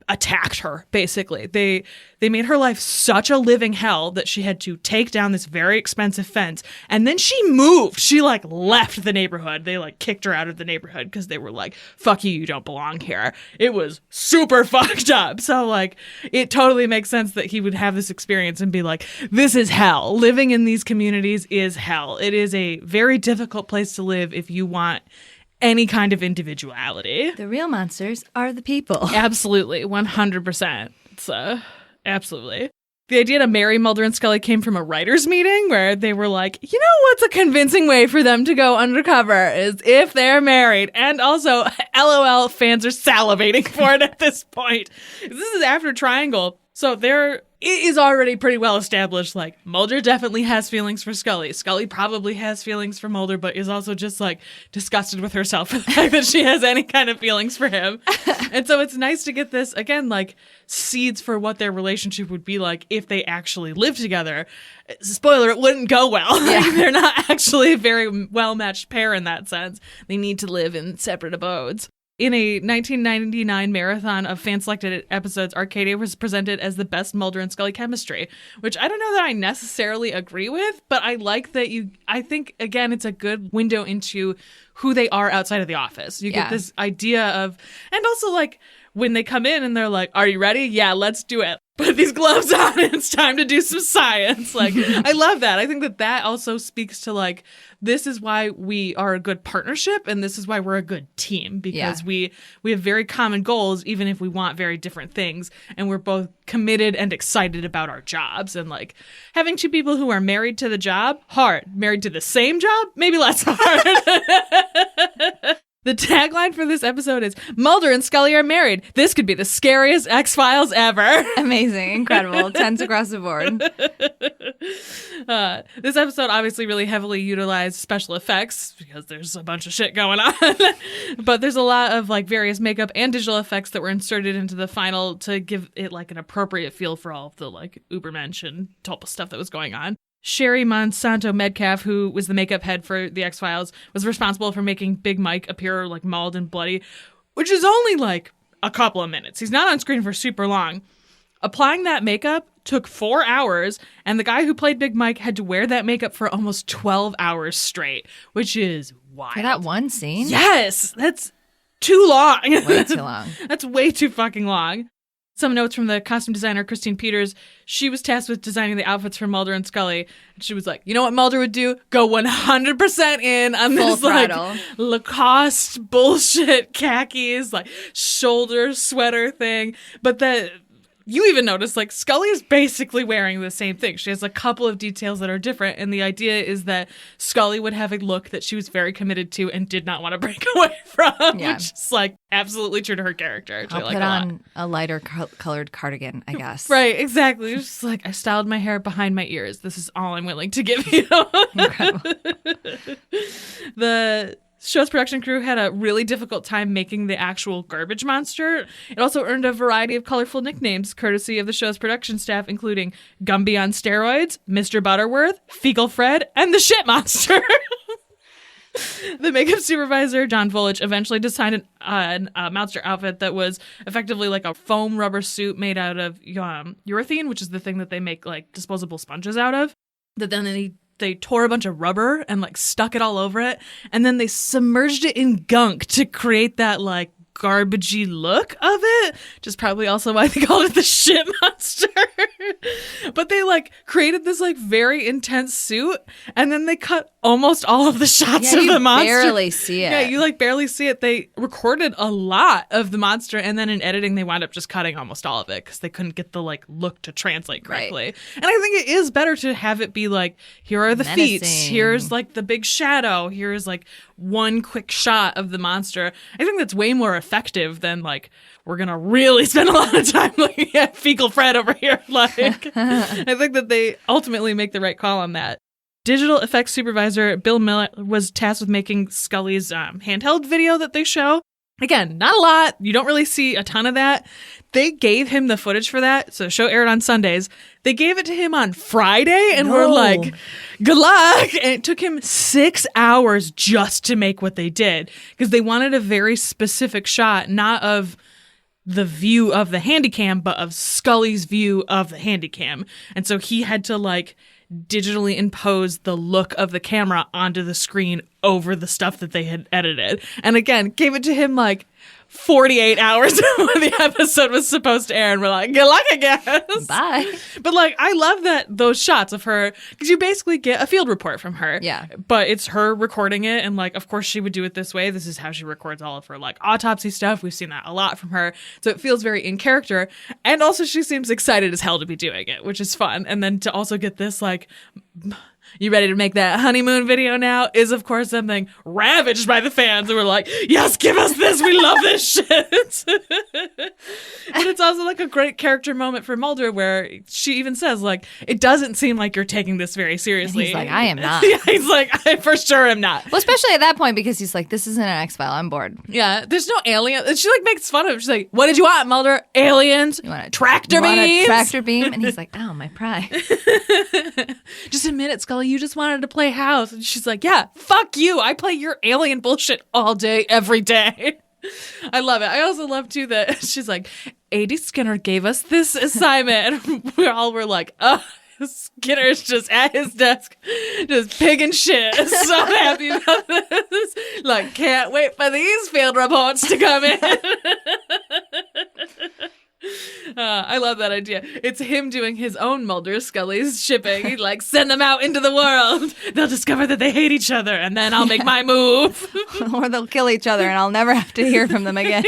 attacked her. Basically, they made her life such a living hell that she had to take down this very expensive fence, and then she moved. She, like, left the neighborhood. They, like, kicked her out of the neighborhood because they were like, fuck you don't belong here. It was super fucked up. So, like, it totally makes sense that he would have this experience and be like, this is hell. Living in these communities is hell. It is a very difficult place to live if you want any kind of individuality. The real monsters are the people. Absolutely. 100%. So, absolutely. The idea to marry Mulder and Scully came from a writer's meeting where they were like, you know what's a convincing way for them to go undercover is if they're married. And also, LOL, fans are salivating for it at this point. This is after Triangle. So it is already pretty well established, like, Mulder definitely has feelings for Scully. Scully probably has feelings for Mulder, but is also just, like, disgusted with herself for the fact that she has any kind of feelings for him. And so it's nice to get this, again, like, seeds for what their relationship would be like if they actually lived together. Spoiler, it wouldn't go well. Yeah. Like, they're not actually a very well-matched pair in that sense. They need to live in separate abodes. In a 1999 marathon of fan-selected episodes, Arcadia was presented as the best Mulder and Scully chemistry, which I don't know that I necessarily agree with, but I like that I think, again, it's a good window into who they are outside of the office. You get this idea of, and also, like, when they come in and they're like, are you ready? Yeah, let's do it. Put these gloves on and it's time to do some science. Like, I love that. I think that also speaks to, like, this is why we are a good partnership and this is why we're a good team, because we have very common goals, even if we want very different things. And we're both committed and excited about our jobs. And, like, having two people who are married to the job, hard. Married to the same job, maybe less hard. The tagline for this episode is, Mulder and Scully are married. This could be the scariest X-Files ever. Amazing. Incredible. 10s across the board. This episode obviously really heavily utilized special effects because there's a bunch of shit going on. But there's a lot of, like, various makeup and digital effects that were inserted into the final to give it, like, an appropriate feel for all of the, like, Ubermensch and tulpa stuff that was going on. Sherry Monsanto Metcalf, who was the makeup head for the X-Files, was responsible for making Big Mike appear, like, mauled and bloody, which is only, like, a couple of minutes. He's not on screen for super long. Applying that makeup took 4 hours, and the guy who played Big Mike had to wear that makeup for almost 12 hours straight, which is wild. For that one scene? Yes! That's too long. Way too long. That's way too fucking long. Some notes from the costume designer, Christine Peters. She was tasked with designing the outfits for Mulder and Scully. And she was like, you know what Mulder would do? Go 100% in on Full this, throttle. like, Lacoste bullshit khakis, like, shoulder sweater thing. But you even notice, like, Scully is basically wearing the same thing. She has a couple of details that are different, and the idea is that Scully would have a look that she was very committed to and did not want to break away from, which is, like, absolutely true to her character. I'll put on a lighter colored cardigan, I guess. Right, exactly. It's just like, I styled my hair behind my ears. This is all I'm willing to give you. Incredible. The show's production crew had a really difficult time making the actual garbage monster. It also earned a variety of colorful nicknames, courtesy of the show's production staff, including Gumby on steroids, Mr. Butterworth, Fecal Fred, and the Shit Monster. The makeup supervisor, John Volich, eventually designed a monster outfit that was effectively like a foam rubber suit made out of urethane, which is the thing that they make, like, disposable sponges out of. That then they tore a bunch of rubber and, like, stuck it all over it, and then they submerged it in gunk to create that, like, garbagey look of it, which is probably also why they called it the Shit Monster. But they, like, created this, like, very intense suit, and then they cut almost all of the shots of the monster. You barely see it. Yeah, you, like, barely see it. They recorded a lot of the monster, and then in editing they wound up just cutting almost all of it because they couldn't get the, like, look to translate correctly. Right. And I think it is better to have it be like, here are the feet, here's, like, the big shadow, here's, like, one quick shot of the monster. I think that's way more effective effective, then like we're gonna really spend a lot of time looking at Fecal Fred over here. Like, I think that they ultimately make the right call on that. Digital effects supervisor Bill Miller was tasked with making Scully's handheld video that they show. Again, not a lot. You don't really see a ton of that. They gave him the footage for that. So the show aired on Sundays. They gave it to him on Friday and were like, good luck. And it took him 6 hours just to make what they did because they wanted a very specific shot, not of the view of the handycam, but of Scully's view of the handycam. And so he had to like digitally impose the look of the camera onto the screen over the stuff that they had edited. And again, gave it to him like 48 hours before the episode was supposed to air, and we're like, good luck, I guess. Bye. But like, I love that those shots of her, because you basically get a field report from her. Yeah. But it's her recording it, and like, of course she would do it this way. This is how she records all of her like autopsy stuff. We've seen that a lot from her. So it feels very in character. And also she seems excited as hell to be doing it, which is fun. And then to also get this like, you ready to make that honeymoon video now, is of course something ravaged by the fans who were like, yes, give us this, we love this shit. But it's also like a great character moment for Mulder where she even says like, it doesn't seem like you're taking this very seriously. And he's like, I am not. Yeah, he's like, I for sure am not. Well, especially at that point because he's like, this isn't an X-File, I'm bored. Yeah, there's no alien. And she like makes fun of him. She's like, what did you want, Mulder? Aliens? You want a tractor beams? Tractor beam? And he's like, oh, my pride. Just admit it, Scully. You just wanted to play house. And she's like, yeah, fuck you. I play your alien bullshit all day, every day. I love it. I also love, too, that she's like, A.D. Skinner gave us this assignment. And we all were like, oh, Skinner's just at his desk, just pigging shit. So happy about this. Like, can't wait for these field reports to come in. I love that idea. It's him doing his own Mulder Scully's shipping. He'd like, send them out into the world. They'll discover that they hate each other, and then I'll make my move. Or they'll kill each other, and I'll never have to hear from them again.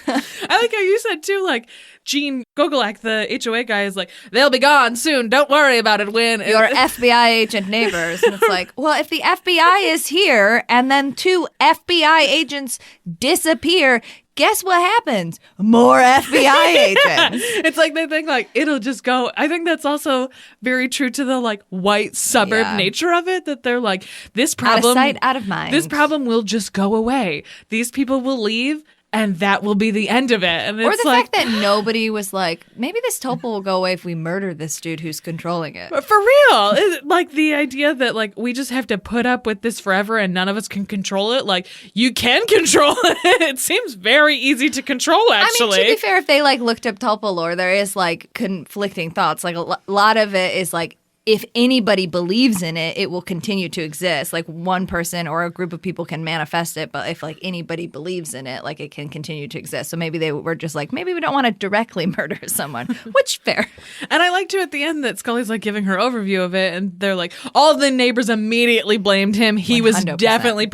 I like how you said, too, like, Gene Gogolak, the HOA guy, is like, they'll be gone soon. Don't worry about it, Win. Your FBI agent neighbors. And it's like, well, if the FBI is here, and then 2 FBI agents disappear, guess what happens? More FBI agents. It's like they think like it'll just go. I think that's also very true to the like white suburb nature of it, that they're like, this problem, out of sight, out of mind. This problem will just go away. These people will leave, and that will be the end of it. And or it's the like, fact that nobody was like, maybe this tulpa will go away if we murder this dude who's controlling it. for real, like the idea that like we just have to put up with this forever and none of us can control it. Like, you can control it. It seems very easy to control, actually. I mean, to be fair, if they like looked up tulpa lore, there is like conflicting thoughts. Like a lot of it is like, if anybody believes in it, it will continue to exist. Like one person or a group of people can manifest it, but if like anybody believes in it, like it can continue to exist. So maybe they were just like, maybe we don't want to directly murder someone, which fair. And I like too at the end that Scully's like giving her overview of it, and they're like, all of the neighbors immediately blamed him. He 100%. Was definitely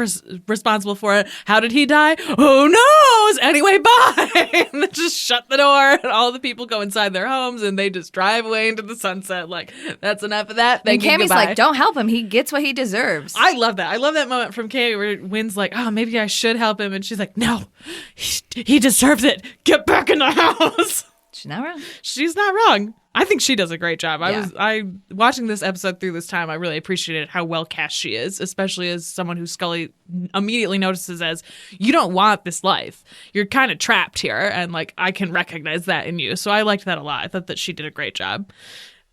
responsible for it. How did he die? Who knows? Anyway, bye. And they just shut the door, and all the people go inside their homes, and they just drive away into the sunset. Like, that's enough of that. And Cammy's like, don't help him. He gets what he deserves. I love that. I love that moment from Cammy where Wynn's like, oh, maybe I should help him. And she's like, no, he deserves it. Get back in the house. She's not wrong. She's not wrong. I think she does a great job. I watching this episode through this time, I really appreciated how well cast she is, especially as someone who Scully immediately notices as, you don't want this life. You're kind of trapped here, and like I can recognize that in you. So I liked that a lot. I thought that she did a great job.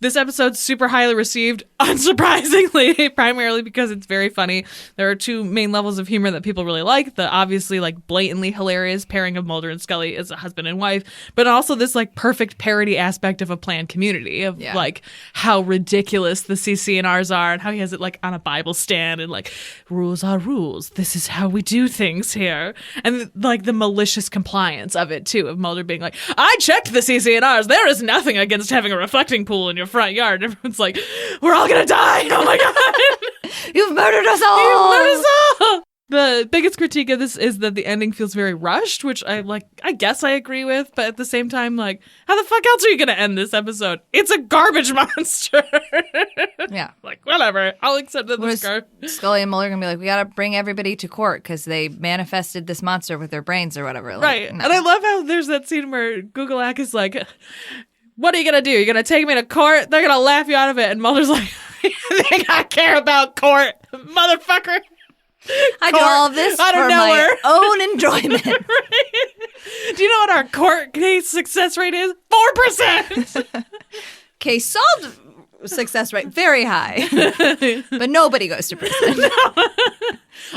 This episode's super highly received, unsurprisingly, primarily because it's very funny. There are 2 main levels of humor that people really like. The obviously like blatantly hilarious pairing of Mulder and Scully as a husband and wife, but also this like perfect parody aspect of a planned community of like how ridiculous the CC&Rs are, and how he has it like on a Bible stand and like, rules are rules. This is how we do things here. And like the malicious compliance of it too, of Mulder being like, I checked the CC&Rs. There is nothing against having a reflecting pool in your front yard. Everyone's like, we're all gonna die. Oh my god. You've murdered us all. You've murdered us all. The biggest critique of this is that the ending feels very rushed, which I guess I agree with, but at the same time, like, how the fuck else are you going to end this episode? It's a garbage monster. Yeah. Like, whatever. I'll accept that this Scully and Mulder are going to be like, we got to bring everybody to court because they manifested this monster with their brains or whatever. Like, right. no. And I love how there's that scene where Googleack is like, what are you going to do? You're going to take me to court? They're going to laugh you out of it. And Mulder's like, you think I care about court, motherfucker? I do all of this for my own enjoyment. Right? Do you know what our court case success rate is? 4%. Case solved success rate very high, but nobody goes to prison. No.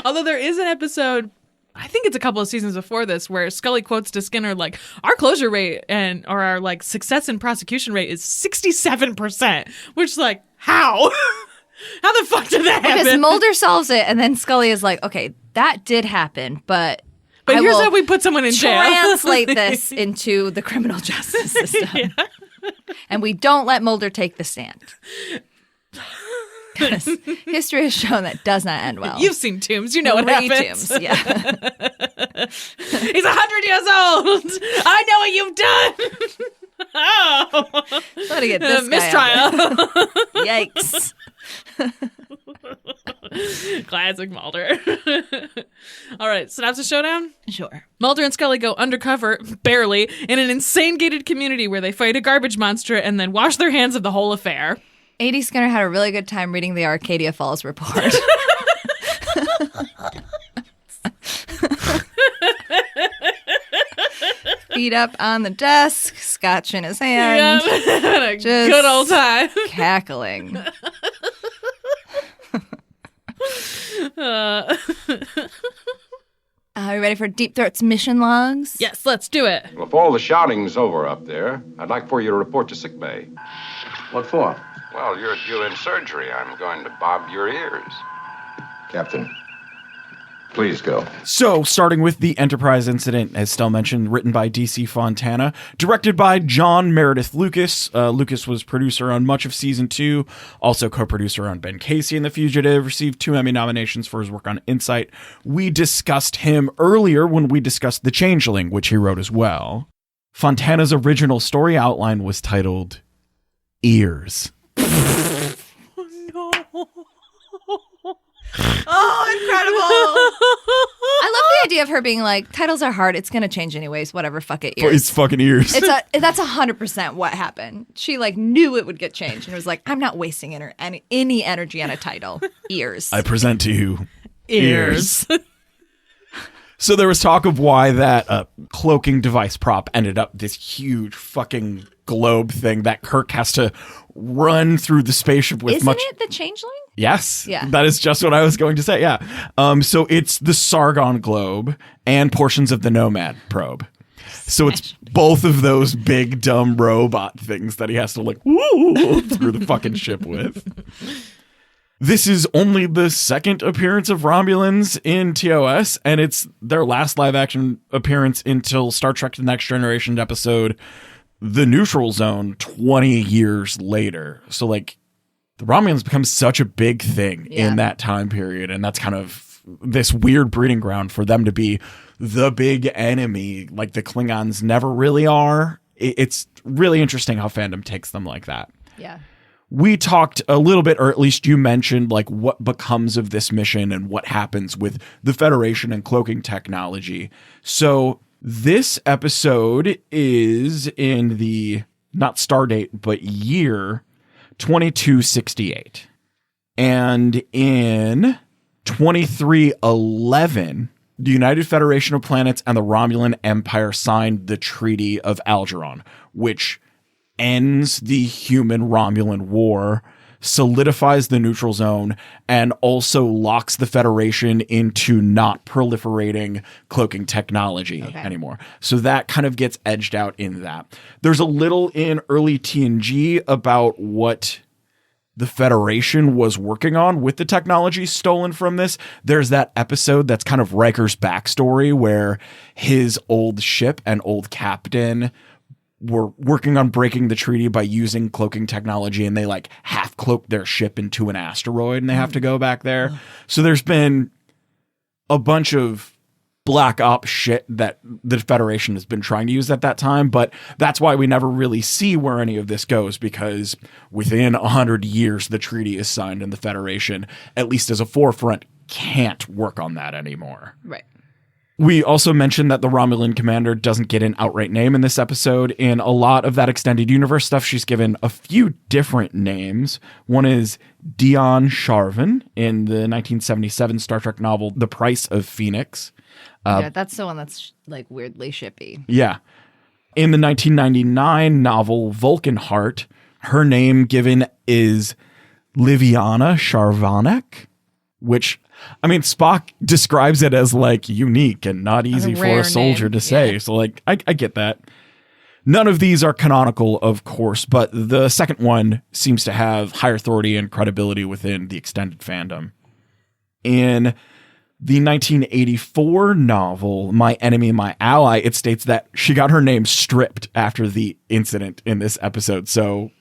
Although there is an episode, I think it's a couple of seasons before this, where Scully quotes to Skinner like, our closure rate or our like success in prosecution rate is 67%, which like how? How the fuck did that happen? Because Mulder solves it, and then Scully is like, okay, that did happen, but here's how we put someone in jail. Translate this into the criminal justice system. Yeah. And we don't let Mulder take the stand. Because history has shown that does not end well. You've seen Tombs. You know what happens. Tombs, yeah. He's 100 years old. I know what you've done. Oh. Let me get this mistrial. Yikes. Classic Mulder. All right, synopsis showdown? Sure. Mulder and Scully go undercover, barely, in an insane gated community where they fight a garbage monster and then wash their hands of the whole affair. A.D. Skinner had a really good time reading the Arcadia Falls report. Feet up on the desk, scotch in his hand. Yeah, just good old time. Cackling. Are you ready for Deep Throat's mission logs? Yes, let's do it. Well, if all the shouting's over up there, I'd like for you to report to sickbay. What for? Well, you're due in surgery. I'm going to bob your ears. Captain, please go. So, starting with the Enterprise incident, as Stell mentioned, written by D.C. Fontana, directed by John Meredith Lucas. Lucas was producer on much of Season 2, also co-producer on Ben Casey and The Fugitive, received 2 Emmy nominations for his work on Insight. We discussed him earlier when we discussed The Changeling, which he wrote as well. Fontana's original story outline was titled Ears. Oh, incredible. I love the idea of her being like, titles are hard. It's going to change anyways. Whatever. Fuck it. Ears. It's fucking ears. That's 100% what happened. She like knew it would get changed and was like, I'm not wasting any energy on a title. Ears. I present to you Ears. So there was talk of why that cloaking device prop ended up this huge fucking globe thing that Kirk has to run through the spaceship with. Isn't it the Changeling? Yes. Yeah. That is just what I was going to say. Yeah. So it's the Sargon globe and portions of the Nomad probe. So it's both of those big dumb robot things that he has to like woo through the fucking ship with. This is only the second appearance of Romulans in TOS, and it's their last live-action appearance until Star Trek The Next Generation episode The Neutral Zone 20 years later. So, like, the Romulans become such a big thing in that time period, and that's kind of this weird breeding ground for them to be the big enemy, like the Klingons never really are. It's really interesting how fandom takes them like that. Yeah. We talked a little bit, or at least you mentioned, like what becomes of this mission and what happens with the Federation and cloaking technology. So this episode is in the, not stardate, but year 2268. And in 2311, the United Federation of Planets and the Romulan Empire signed the Treaty of Algernon, which ends the human-Romulan war, solidifies the neutral zone, and also locks the Federation into not proliferating cloaking technology anymore. So that kind of gets edged out in that. There's a little in early TNG about what the Federation was working on with the technology stolen from this. There's that episode that's kind of Riker's backstory where his old ship and old captain were working on breaking the treaty by using cloaking technology, and they like half cloaked their ship into an asteroid and they have to go back there. So there's been a bunch of black ops shit that the Federation has been trying to use at that time, but that's why we never really see where any of this goes, because within 100 years the treaty is signed and the Federation, at least as a forefront, can't work on that anymore. Right. We also mentioned that the Romulan commander doesn't get an outright name in this episode. In a lot of that extended universe stuff, she's given a few different names. One is Dion Sharvin in the 1977 Star Trek novel The Price of Phoenix. Yeah, that's the one that's like weirdly shippy. Yeah. In the 1999 novel Vulcanheart, her name given is Liviana Sharvanek, which, I mean, Spock describes it as like unique and not easy for a soldier name. to say. Yeah. So like, I get that. None of these are canonical, of course, but the second one seems to have higher authority and credibility within the extended fandom. In the 1984 novel, My Enemy, My Ally, it states that she got her name stripped after the incident in this episode. So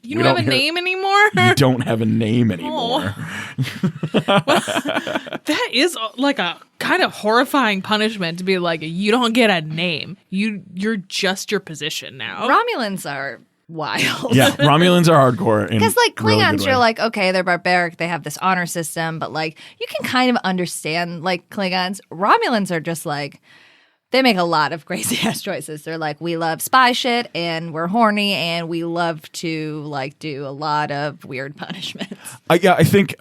you don't have a name anymore? You don't have a name anymore. That is like a kind of horrifying punishment to be like, you don't get a name. You're just your position now. Romulans are wild. Yeah, Romulans are hardcore. Because like Klingons, you're like, okay, they're barbaric, they have this honor system, but like you can kind of understand like Klingons. Romulans are just like, they make a lot of crazy ass choices. They're like, we love spy shit and we're horny and we love to like do a lot of weird punishments. I think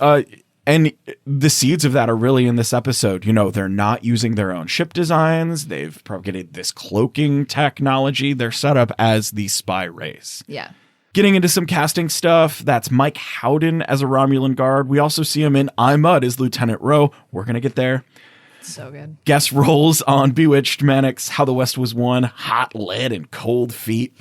and the seeds of that are really in this episode. You know, they're not using their own ship designs. They've propagated this cloaking technology. They're set up as the spy race. Yeah. Getting into some casting stuff, that's Mike Howden as a Romulan guard. We also see him in I, Mudd as Lieutenant Rowe. We're going to get there. So good. Guest roles on Bewitched, Mannix, How the West Was Won, Hot Lead, and Cold Feet.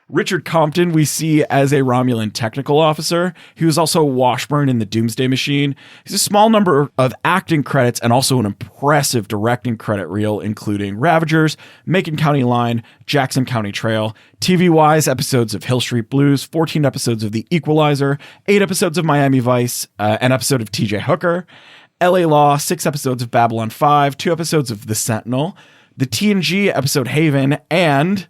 Richard Compton we see as a Romulan technical officer. He was also Washburn in the Doomsday Machine. He's a small number of acting credits and also an impressive directing credit reel, including Ravagers, Macon County Line, Jackson County Trail, TV-wise episodes of Hill Street Blues, 14 episodes of The Equalizer, 8 episodes of Miami Vice, an episode of TJ Hooker, LA Law, 6 episodes of Babylon 5, 2 episodes of The Sentinel, the TNG episode Haven, and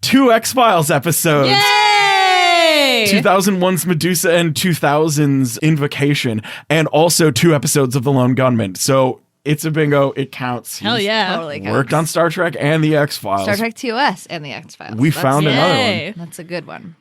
2 X-Files episodes. Yay! 2001's Medusa and 2000's Invocation, and also 2 episodes of The Lone Gunman. So it's a bingo. It counts. Hell yeah. Totally counts. Worked on Star Trek and the X-Files. Star Trek TOS and the X-Files. We found another one. That's a good one.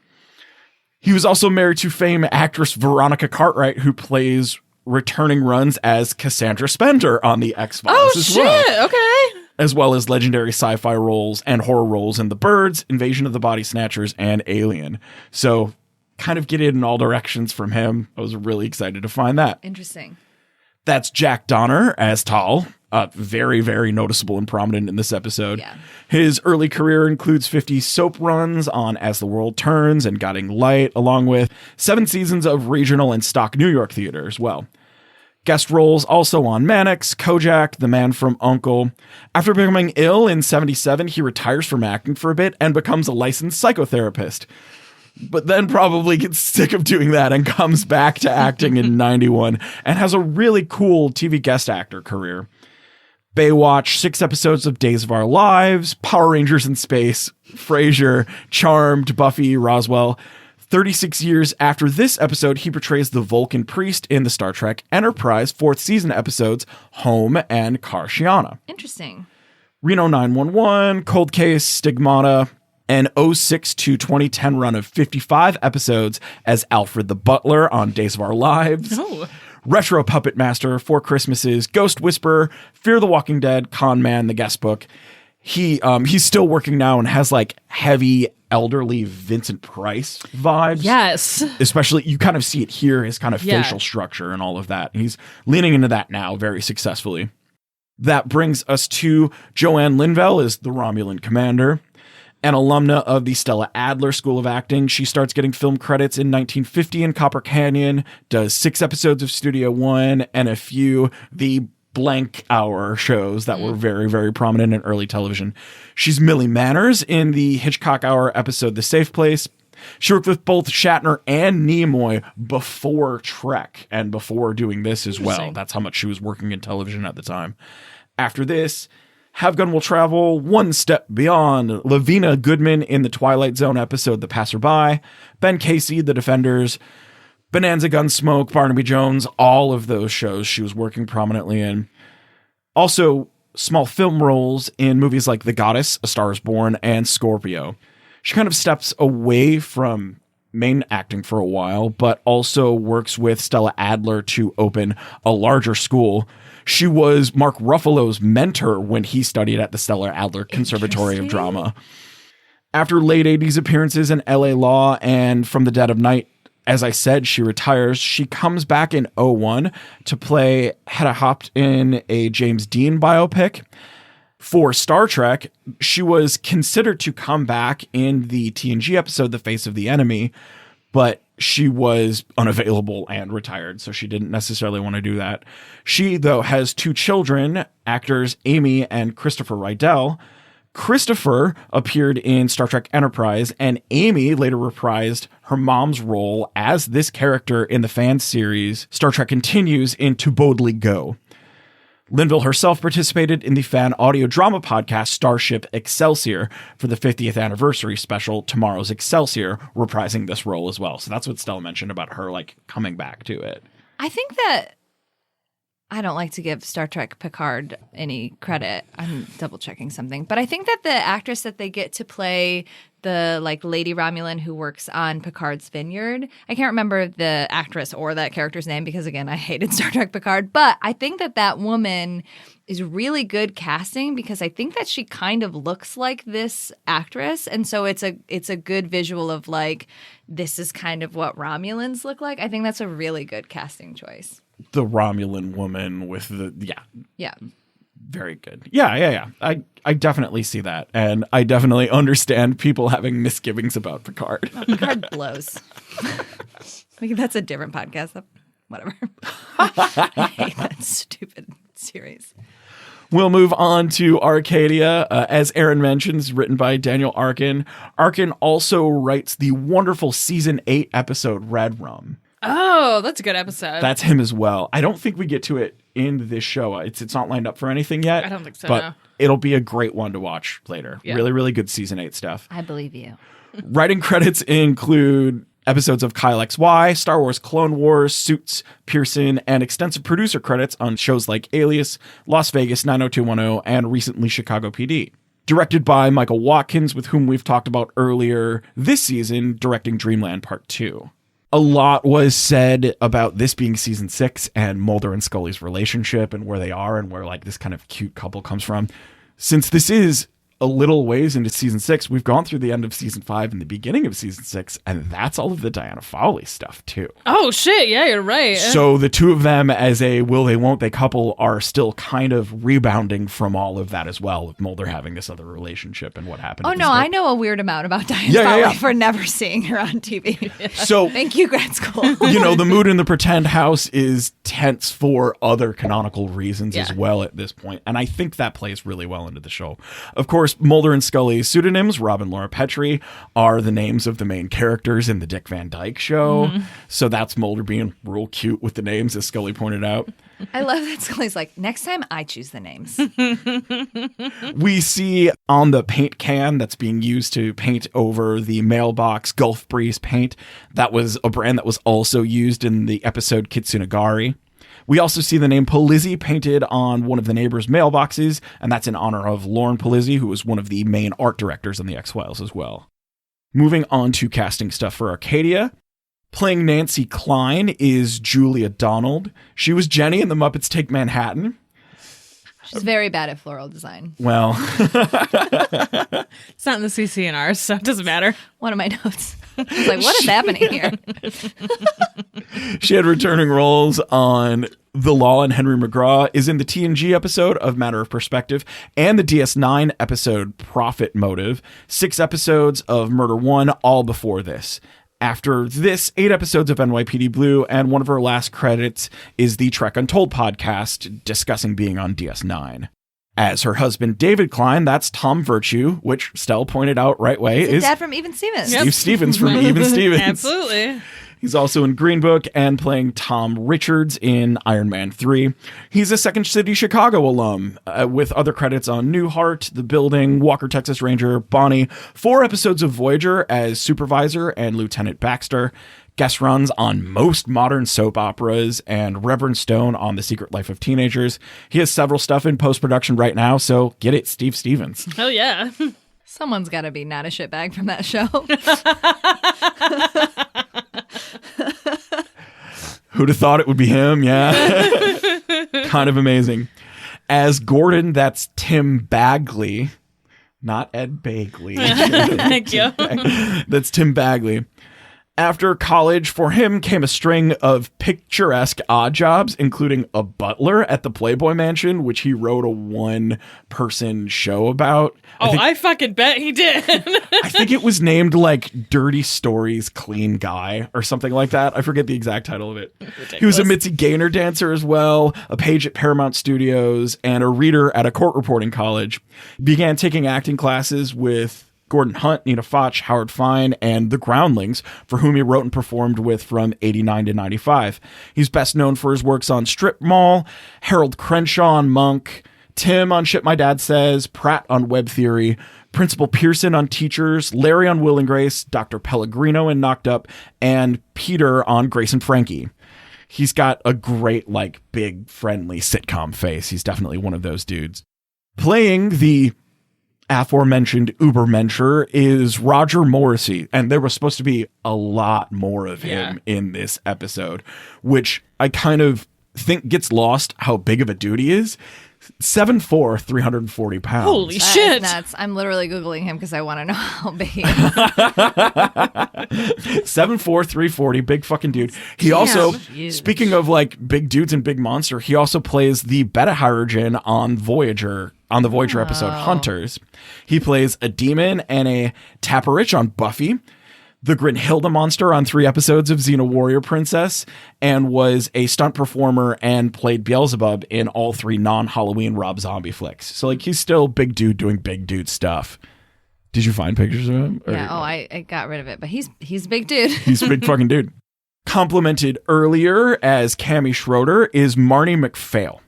He was also married to famed actress Veronica Cartwright, who plays returning runs as Cassandra Spender on the X-Files as well. Okay. As well as legendary sci-fi roles and horror roles in The Birds, Invasion of the Body Snatchers, and Alien. So kind of get it in all directions from him. I was really excited to find that. Interesting. That's Jack Donner as Tal. Very, very noticeable and prominent in this episode. Yeah. His early career includes 50 soap runs on As the World Turns and Guiding Light, along with 7 seasons of regional and stock New York theater as well. Guest roles also on Mannix, Kojak, The Man from U.N.C.L.E. After becoming ill in 1977, he retires from acting for a bit and becomes a licensed psychotherapist. But then probably gets sick of doing that and comes back to acting in 1991 and has a really cool TV guest actor career. Baywatch, 6 episodes of Days of Our Lives, Power Rangers in Space, Frasier, Charmed, Buffy, Roswell. 36 years after this episode, he portrays the Vulcan priest in the Star Trek Enterprise 4th season episodes Home and Karshiana. Interesting. Reno 911, Cold Case, Stigmata, an 06 to 2010 run of 55 episodes as Alfred the Butler on Days of Our Lives. Oh. Retro Puppet Master, 4 Christmases, Ghost Whisperer, Fear the Walking Dead, Con Man, the guest book. He's still working now and has like heavy elderly Vincent Price vibes. Yes. Especially, you kind of see it here, his kind of facial structure and all of that. He's leaning into that now very successfully. That brings us to Joanne Linville as the Romulan commander. An alumna of the Stella Adler School of Acting, she starts getting film credits in 1950 in Copper Canyon, does 6 episodes of Studio One, and a few the blank hour shows that were very, very prominent in early television. She's Millie Manners in the Hitchcock Hour episode The Safe Place. She worked with both Shatner and Nimoy before Trek and before doing this as well. That's how much she was working in television at the time. After this, Have Gun Will Travel, One Step Beyond, Lavina Goodman in the Twilight Zone episode The Passerby, Ben Casey, The Defenders, Bonanza Gunsmoke, Barnaby Jones, all of those shows she was working prominently in. Also, small film roles in movies like The Goddess, A Star is Born, and Scorpio. She kind of steps away from main acting for a while, but also works with Stella Adler to open a larger school. She was Mark Ruffalo's mentor when he studied at the Stella Adler Conservatory of Drama. After late 80s appearances in LA Law and From the Dead of Night, as I said, she retires. She comes back in 2001 to play Hedda Hopt in a James Dean biopic. For Star Trek, she was considered to come back in the TNG episode The Face of the Enemy, but she was unavailable and retired, so she didn't necessarily want to do that. She, though, has 2 children, actors Amy and Christopher Rydell. Christopher appeared in Star Trek Enterprise, and Amy later reprised her mom's role as this character in the fan series Star Trek Continues in To Boldly Go. Linville herself participated in the fan audio drama podcast Starship Excelsior for the 50th anniversary special Tomorrow's Excelsior, reprising this role as well. So that's what Stella mentioned about her like coming back to it. I think that I don't like to give Star Trek Picard any credit. I'm double checking something. But I think that the actress that they get to play the like Lady Romulan who works on Picard's Vineyard, I can't remember the actress or that character's name because, again, I hated Star Trek Picard. But I think that that woman is really good casting because I think that she kind of looks like this actress. And so it's a good visual of like, this is kind of what Romulans look like. I think that's a really good casting choice. The Romulan woman with the, Yeah. Very good. Yeah. I definitely see that. And I definitely understand people having misgivings about Picard. Picard blows. That's a different podcast. Whatever. I hate that stupid series. We'll move on to Arcadia. As Erin mentions, written by Daniel Arkin. Arkin also writes the wonderful season 8 episode Red Rum. Oh, that's a good episode. That's him as well. I don't think we get to it in this show. It's not lined up for anything yet. I don't think so, But no. It'll be a great one to watch later. Yeah. Really, really good season 8 stuff. I believe you. Writing credits include episodes of Kyle XY, Star Wars Clone Wars, Suits, Pearson, and extensive producer credits on shows like Alias, Las Vegas 90210, and recently Chicago PD. Directed by Michael Watkins, with whom we've talked about earlier this season, directing Dreamland Part 2. A lot was said about this being season 6 and Mulder and Scully's relationship and where they are and where like this kind of cute couple comes from. Since this is a little ways into season 6, we've gone through the end of season 5 and the beginning of season 6, and that's all of the Diana Fowley stuff too. Oh shit, yeah, you're right. So the two of them as a will they won't they couple are still kind of rebounding from all of that as well, with Mulder having this other relationship and what happened. Oh no, I know a weird amount about Diana Fowley for never seeing her on TV. So thank you, grad school. The mood in the pretend house is tense for other canonical reasons as well at this point, and I think that plays really well into the show. Of course, Mulder and Scully's pseudonyms, Rob and Laura Petrie, are the names of the main characters in the Dick Van Dyke Show. Mm-hmm. So that's Mulder being real cute with the names, as Scully pointed out. I love that Scully's like, next time I choose the names. We see on the paint can that's being used to paint over the mailbox Gulf Breeze paint. That was a brand that was also used in the episode Kitsunagari. We also see the name Polizzi painted on one of the neighbors' mailboxes, and that's in honor of Lauren Polizzi, who was one of the main art directors on The X-Files as well. Moving on to casting stuff for Arcadia. Playing Nancy Klein is Julia Donald. She was Jenny in The Muppets Take Manhattan. She's very bad at floral design. Well. It's not in the CCNRs, so it doesn't matter. One of my notes. I was like, what is happening here? She had returning roles on The Law, and Henry McGraw is in the TNG episode of Matter of Perspective and the DS9 episode Profit Motive. 6 episodes of Murder 1, all before this. After this, 8 episodes of NYPD Blue, and one of her last credits is the Trek Untold podcast discussing being on DS9. As her husband, David Cline, that's Tom Virtue, which Stell pointed out right away. Is dad from Even Stevens. Steve Stevens from Even Stevens. Absolutely. He's also in Green Book and playing Tom Richards in Iron Man 3. He's a Second City Chicago alum with other credits on Newhart, The Building, Walker, Texas Ranger, Bonnie, 4 episodes of Voyager as Supervisor and Lieutenant Baxter, guest runs on most modern soap operas, and Reverend Stone on The Secret Life of Teenagers. He has several stuff in post-production right now, so get it, Steve Stevens. Hell yeah. Someone's got to be not a shitbag from that show. Who'd have thought it would be him? Yeah. Kind of amazing. As Gordon, that's Tim Bagley, not Ed Bagley. Thank you. That's Tim Bagley. After college, for him came a string of picturesque odd jobs, including a butler at the Playboy Mansion, which he wrote a 1-person show about. I fucking bet he did. I think it was named like Dirty Stories Clean Guy or something like that. I forget the exact title of it. Ridiculous. He was a Mitzi Gaynor dancer as well, a page at Paramount Studios, and a reader at a court reporting college. Began taking acting classes with Gordon Hunt, Nina Foch, Howard Fine, and the Groundlings, for whom he wrote and performed with from 89 to 95. He's best known for his works on Strip Mall, Harold Crenshaw on Monk, Tim on Shit My Dad Says, Pratt on Web Theory, Principal Pearson on Teachers, Larry on Will and Grace, Dr. Pellegrino in Knocked Up, and Peter on Grace and Frankie. He's got a great, like, big, friendly sitcom face. He's definitely one of those dudes. Playing the aforementioned Ubermensch is Roger Morrissey, and there was supposed to be a lot more of him in this episode, which I kind of think gets lost how big of a dude he is. 7'4", 340 pounds. Holy shit. Nuts. I'm literally Googling him because I want to know how big he is. 7'4", 340, big fucking dude. He also, speaking of like big dudes and big monster, he also plays the beta hydrogen on Voyager, on the Voyager episode Hunters. He plays a demon and a Tapperich on Buffy, the Grinhilda monster on 3 episodes of Xena Warrior Princess, and was a stunt performer and played Beelzebub in all 3 non-Halloween Rob Zombie flicks. So like he's still big dude doing big dude stuff. Did you find pictures of him? Yeah, I got rid of it, but he's a big dude. He's a big fucking dude. Complimented earlier as Cammy Schroeder is Marnie McPhail.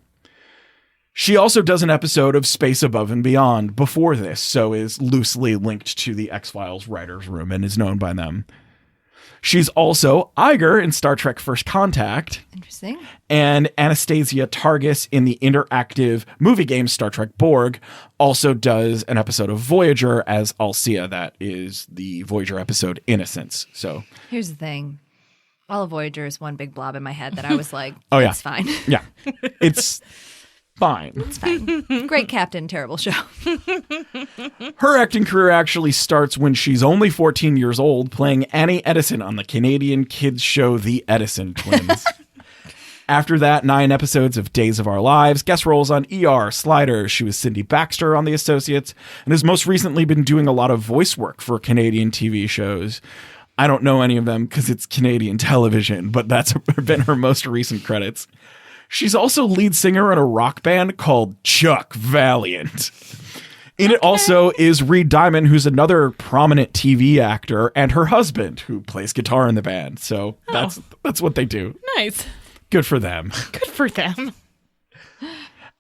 She also does an episode of Space Above and Beyond before this, so is loosely linked to the X-Files writers' room and is known by them. She's also Iger in Star Trek First Contact. Interesting. And Anastasia Targus in the interactive movie game Star Trek Borg. Also does an episode of Voyager as Alcia. That is the Voyager episode Innocence. So here's the thing. All of Voyager is one big blob in my head that I was like, oh, yeah. It's fine. Yeah. It's fine. It's fine. Great captain, terrible show. Her acting career actually starts when she's only 14 years old, playing Annie Edison on the Canadian kids show The Edison Twins. After that, 9 episodes of Days of Our Lives, guest roles on ER, Sliders. She was Cindy Baxter on The Associates, and has most recently been doing a lot of voice work for Canadian TV shows. I don't know any of them because it's Canadian television, but that's been her most recent credits. She's also lead singer in a rock band called Chuck Valiant. In it also is Reed Diamond, who's another prominent TV actor, and her husband, who plays guitar in the band. So that's what they do. Nice. Good for them. Good for them.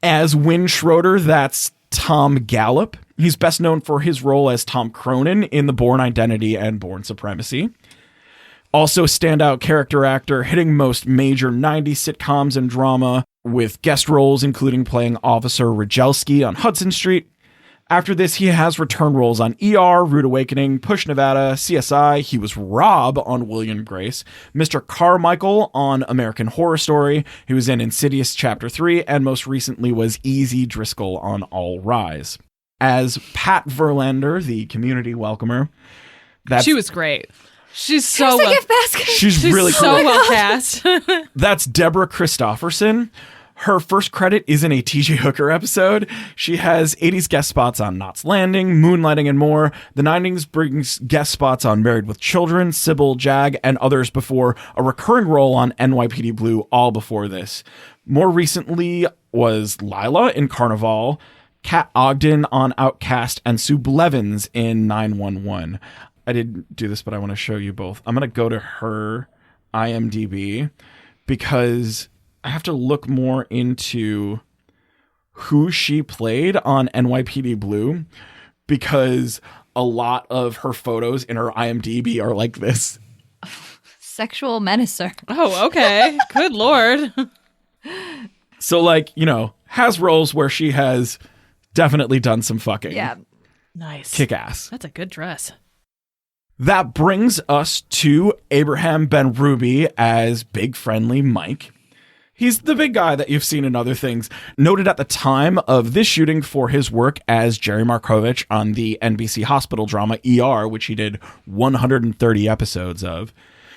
As Win Schroeder, that's Tom Gallup. He's best known for his role as Tom Cronin in The Bourne Identity and Bourne Supremacy. Also standout character actor, hitting most major 90s sitcoms and drama, with guest roles including playing Officer Rajelski on Hudson Street. After this, he has return roles on ER, Rude Awakening, Push Nevada, CSI. He was Rob on William Grace, Mr. Carmichael on American Horror Story. He was in Insidious Chapter 3, and most recently was Easy Driscoll on All Rise. As Pat Verlander, the community welcomer. She was great. She's so Here's the well. gift basket. She's really so cool. well cast. That's Deborah Christofferson. Her first credit is in a T.J. Hooker episode. She has 80s guest spots on Knots Landing, Moonlighting, and more. The 90s brings guest spots on Married with Children, Sybil, Jag, and others before a recurring role on NYPD Blue all before this. More recently was Lila in Carnival, Kat Ogden on Outcast, and Sue Blevins in 911. I didn't do this, but I want to show you both. I'm going to go to her IMDb because I have to look more into who she played on NYPD Blue, because a lot of her photos in her IMDb are like this. Sexual menacer. Oh, okay. Good Lord. So, like, you know, has roles where she has definitely done some fucking. Yeah. Nice. Kick ass. That's a good dress. That brings us to Abraham Ben Ruby as Big Friendly Mike. He's the big guy that you've seen in other things, noted at the time of this shooting for his work as Jerry Markovich on the NBC hospital drama ER, which he did 130 episodes of.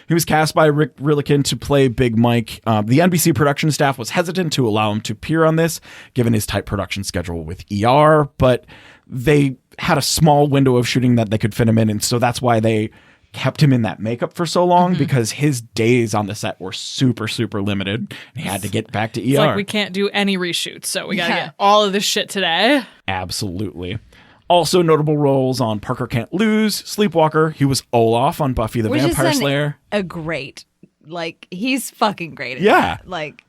He was cast by Rick Rilikin to play Big Mike. The NBC production staff was hesitant to allow him to appear on this, given his tight production schedule with ER, but they had a small window of shooting that they could fit him in, and so that's why they kept him in that makeup for so long, because his days on the set were super, super limited, and he had to get back to ER. It's like we can't do any reshoots, so we gotta get all of this shit today. Absolutely. Also notable roles on Parker Can't Lose, Sleepwalker. He was Olaf on Buffy the Vampire Slayer. A great, like, he's fucking great at Yeah. that. Like,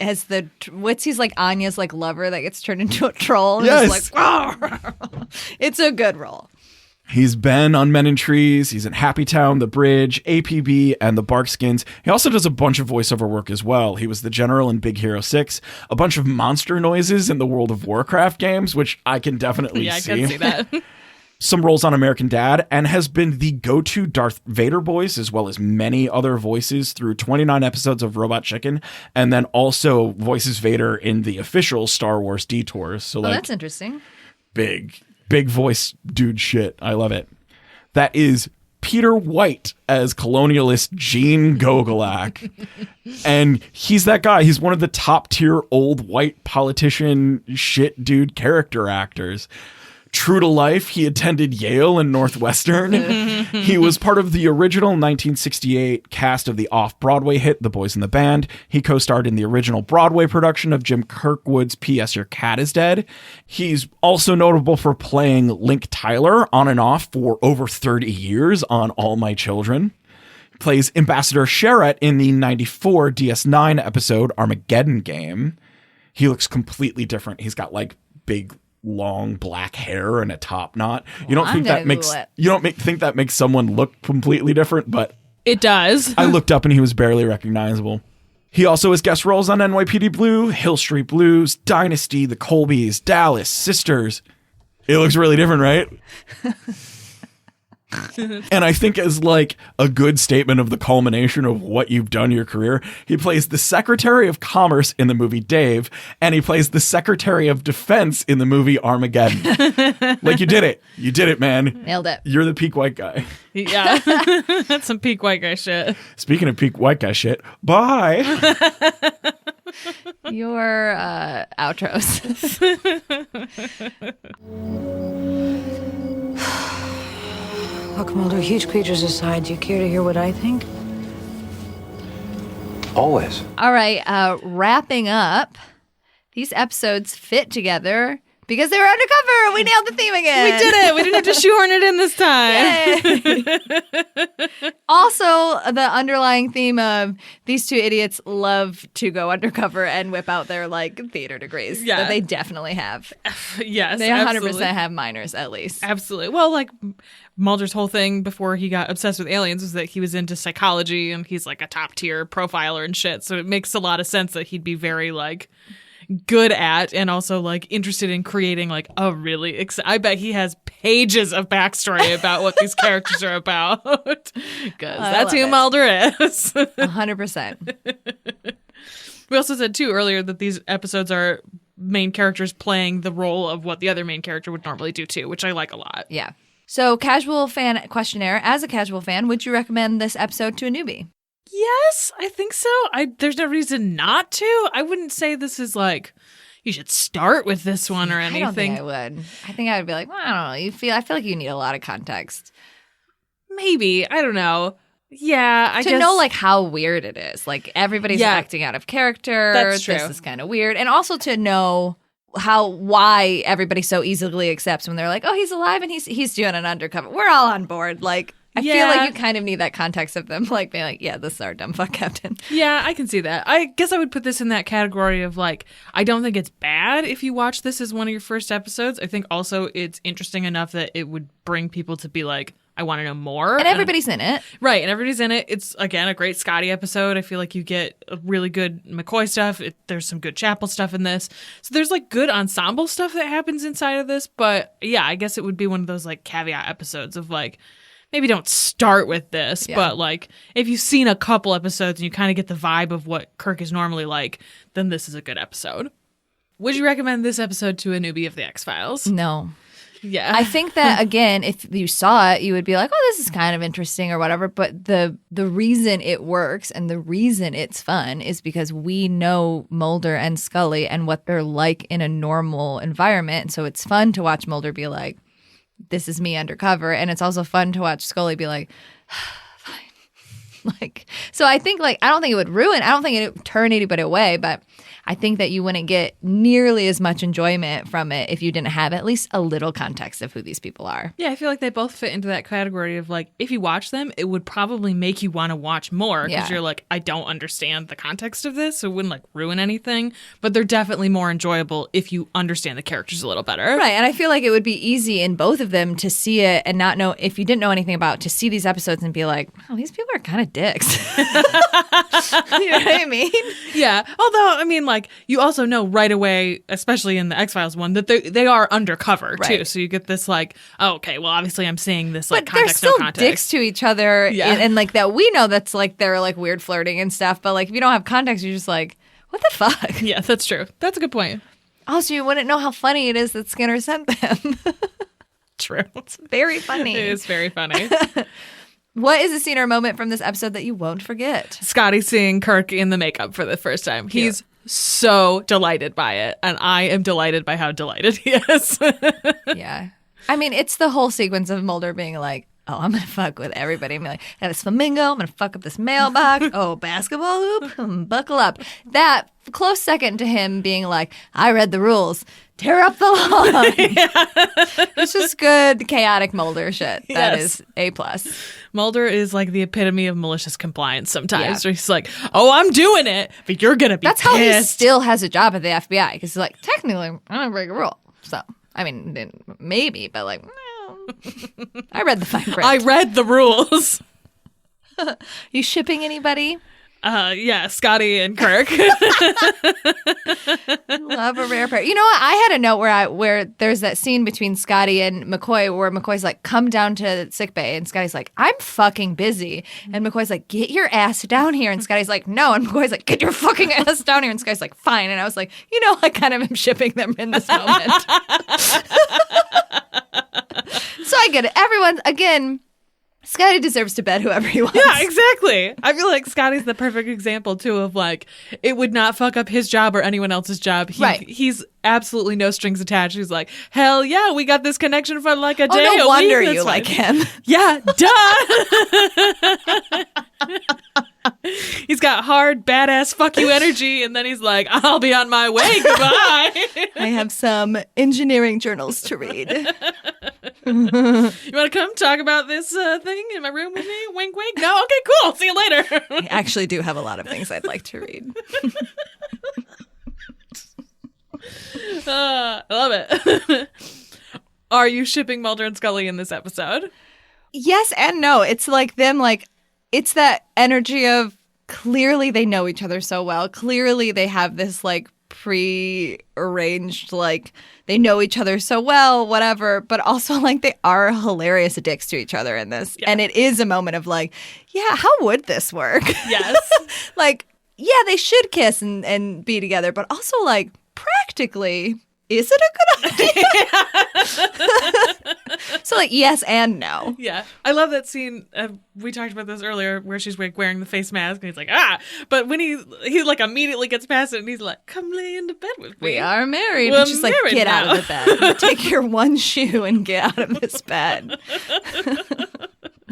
as the, he's like Anya's like lover that gets turned into a troll. And Yes. is like, it's a good role. He's been on Men in Trees. He's in Happy Town, The Bridge, APB, and The Barkskins. He also does a bunch of voiceover work as well. He was the general in Big Hero 6, a bunch of monster noises in the World of Warcraft games, which I can definitely Yeah, I see. can see that. Some roles on American Dad, and has been the go-to Darth Vader voice, as well as many other voices through 29 episodes of Robot Chicken, and then also voices Vader in the official Star Wars Detours. So, like, That's interesting. big voice dude shit. I love it. That is Peter White as colonialist Gene Gogolak. And he's that guy. He's one of the top tier old white politician shit dude character actors. True to life, he attended Yale and Northwestern. He was part of the original 1968 cast of the off-Broadway hit The Boys in the Band. He co-starred in the original Broadway production of Jim Kirkwood's P.S. Your Cat is Dead. He's also notable for playing Link Tyler on and off for over 30 years on All My Children. He plays Ambassador Sherrett in the 94 DS9 episode Armageddon Game. He looks completely different. He's got like big long black hair and a top knot. You don't think that makes someone look completely different, but It does. I looked up and he was barely recognizable. He also has guest roles on NYPD Blue, Hill Street Blues, Dynasty, The Colbys, Dallas, Sisters. It looks really different, right? And I think as like a good statement of the culmination of what you've done in your career, he plays the Secretary of Commerce in the movie Dave, and he plays the Secretary of Defense in the movie Armageddon. Like, you did it. You did it, man. Nailed it. You're the peak white guy. Yeah. That's some peak white guy shit. Speaking of peak white guy shit, bye. Your outros. Look, Mulder, huge creatures aside, do you care to hear what I think? Always. All right, wrapping up. These episodes fit together because they were undercover. We nailed the theme again. We did it. We didn't have to shoehorn it in this time. Also, the underlying theme of these two idiots love to go undercover and whip out their like theater degrees. Yeah. That they definitely have. Yes, They 100% absolutely. have minors at least. Absolutely. Well, like Mulder's whole thing before he got obsessed with aliens was that he was into psychology and he's like a top tier profiler and shit. So it makes a lot of sense that he'd be very like good at and also like interested in creating like a really I bet he has pages of backstory about what these characters are about because that's who Mulder is. 100%. We also said too earlier that these episodes are main characters playing the role of what the other main character would normally do too, which I like a lot. Yeah. So, casual fan questionnaire. As a casual fan, would you recommend this episode to a newbie? Yes, I think so. There's no reason not to. I wouldn't say this is like you should start with this one or anything. I don't think I would. I think I would be like, well, I don't know. I feel like you need a lot of context. Maybe. I don't know. Yeah, I to guess. know like how weird it is. Like everybody's acting out of character. That's true. This is kind of weird. And also to know why everybody so easily accepts when they're like, oh, he's alive and he's doing an undercover. We're all on board. Like, I feel like you kind of need that context of them, like, being like, yeah, this is our dumb fuck captain. Yeah, I can see that. I guess I would put this in that category of, like, I don't think it's bad if you watch this as one of your first episodes. I think also it's interesting enough that it would bring people to be like, I want to know more. And everybody's in it. Right, and everybody's in it. It's, again, a great Scotty episode. I feel like you get a really good McCoy stuff. There's some good Chapel stuff in this. So there's, like, good ensemble stuff that happens inside of this. But, yeah, I guess it would be one of those, like, caveat episodes of, like, maybe don't start with this. Yeah. But, like, if you've seen a couple episodes and you kind of get the vibe of what Kirk is normally like, then this is a good episode. Would you recommend this episode to a newbie of the X-Files? No. Yeah. I think that, again, if you saw it, you would be like, oh, this is kind of interesting or whatever. But the reason it works and the reason it's fun is because we know Mulder and Scully and what they're like in a normal environment. And so it's fun to watch Mulder be like, this is me undercover. And it's also fun to watch Scully be like, fine. Like, so I think, like, I don't think it would turn anybody away, but I think that you wouldn't get nearly as much enjoyment from it if you didn't have at least a little context of who these people are. Yeah, I feel like they both fit into that category of, like, if you watch them, it would probably make you want to watch more because you're like, I don't understand the context of this, so it wouldn't, like, ruin anything. But they're definitely more enjoyable if you understand the characters a little better. Right, and I feel like it would be easy in both of them to see it and not know, if you didn't know anything about, to see these episodes and be like, oh, these people are kind of dicks. You know what I mean? Yeah, although, I mean, like, you also know right away, especially in the X-Files one, that they are undercover, too. So you get this, like, oh, okay, well, obviously I'm seeing this, like, but context, they're no still context. dicks to each other, and, like, that we know that's, like, they're, like, weird flirting and stuff, but, like, if you don't have context, you're just like, what the fuck? Yeah, that's true. That's a good point. Also, you wouldn't know how funny it is that Skinner sent them. True. It's very funny. It is very funny. What is a scene or moment from this episode that you won't forget? Scotty seeing Kirk in the makeup for the first time. Cute. He's so delighted by it, and I am delighted by how delighted he is. Yeah. I mean, it's the whole sequence of Mulder being like, oh, I'm going to fuck with everybody. I'm like, yeah, this flamingo, I'm going to fuck up this mailbox. Oh, basketball hoop, buckle up. That close second to him being like, I read the rules. Tear up the lawn. It's just good, chaotic Mulder shit. That is A+. Mulder is like the epitome of malicious compliance sometimes. Where he's like, oh, I'm doing it, but you're going to be That's pissed. How he still has a job at the FBI. Because he's like, technically, I don't break a rule. So, I mean, maybe, but like, no. I read the fine print. I read the rules. You shipping anybody? Yeah, Scotty and Kirk. Love a rare pair. You know what? I had a note where there's that scene between Scotty and McCoy where McCoy's like, come down to sickbay, and Scotty's like, I'm fucking busy. And McCoy's like, get your ass down here. And Scotty's like, no. And McCoy's like, get your fucking ass down here. And Scotty's like, fine. And I was like, you know, I kind of am shipping them in this moment. So I get it. Everyone, again, Scotty deserves to bet whoever he wants. Yeah, exactly. I feel like Scotty's the perfect example, too, of like, it would not fuck up his job or anyone else's job. He's absolutely no strings attached. He's like, hell yeah, we got this connection for like a day. Oh, no wonder week. you like him. Yeah, duh. He's got hard, badass, fuck you energy, and then he's like, I'll be on my way. Goodbye. I have some engineering journals to read. You want to come talk about this thing in my room with me? Wink, wink. No? Okay, cool. See you later. I actually do have a lot of things I'd like to read. I love it. Are you shipping Mulder and Scully in this episode? Yes and no. It's like them, like, it's that energy of clearly they know each other so well. Clearly they have this, like, pre-arranged, like, they know each other so well, whatever, but also, like, they are hilarious dicks to each other in this. Yeah. And it is a moment of, like, yeah, how would this work? Yes. Like, yeah, they should kiss and be together, but also, like, practically, is it a good idea? So, like, yes and no. Yeah. I love that scene. We talked about this earlier where she's like wearing the face mask and he's like, ah. But when he like immediately gets past it and he's like, come lay into bed with me. We are married. We're and she's like, get now. out of the bed. Take your one shoe and get out of this bed.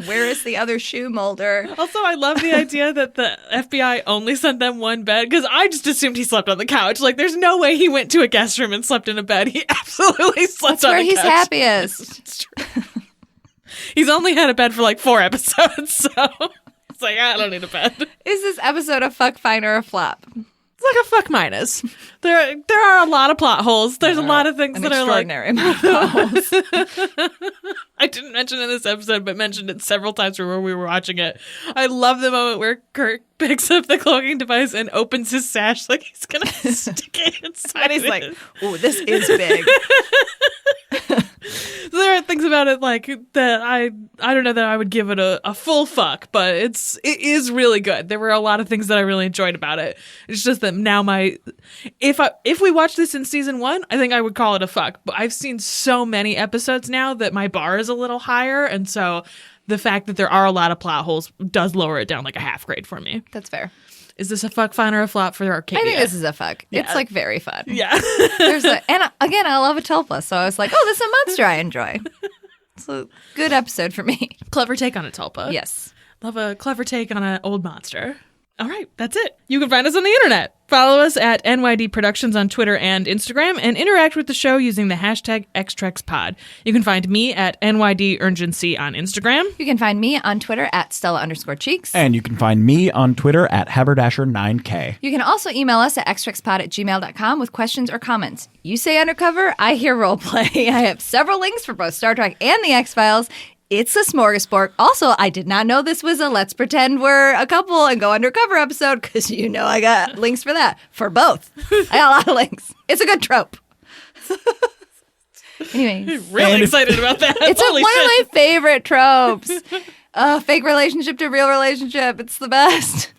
Where is the other shoe molder? Also, I love the idea that the FBI only sent them one bed because I just assumed he slept on the couch. Like, there's no way he went to a guest room and slept in a bed. He absolutely slept on the couch. That's where he's happiest. It's true. He's only had a bed for like 4 episodes, so it's like, I don't need a bed. Is this episode a fuck, fine, or a flop? It's like a fuck minus. There are a lot of plot holes. There's a lot of things that are like extraordinary amount of plot holes. I didn't mention in this episode, but mentioned it several times where we were watching it. I love the moment where Kirk picks up the cloaking device and opens his sash like he's gonna stick it inside. And he's like, "Ooh, this is big." There are things about it like that I don't know that I would give it a full fuck, but it is really good. There were a lot of things that I really enjoyed about it. It's just that now if we watched this in season 1, I think I would call it a fuck. But I've seen so many episodes now that my bar is a little higher, and so the fact that there are a lot of plot holes does lower it down like a half grade for me. That's fair. Is this a fuck, fine, or a flop for Arcadia? I think this is a fuck. Yeah. It's like very fun. Yeah. And again, I love a tulpa, so I was like, oh, this is a monster I enjoy. It's a good episode for me. Clever take on a tulpa. Yes. Love a clever take on an old monster. All right, that's it. You can find us on the internet. Follow us at NYD Productions on Twitter and Instagram, and interact with the show using the hashtag XTrexPod. You can find me at NYDUrgency on Instagram. You can find me on Twitter at Stella_Cheeks. And you can find me on Twitter at Haberdasher9K. You can also email us at xtrexpod@gmail.com with questions or comments. You say Undercover, I hear roleplay. I have several links for both Star Trek and the X-Files. It's a smorgasbord. Also, I did not know this was a let's pretend we're a couple and go undercover episode because I got links for that. For both. I got a lot of links. It's a good trope. Anyways. Really excited about that. It's one of my favorite tropes. Fake relationship to real relationship. It's the best.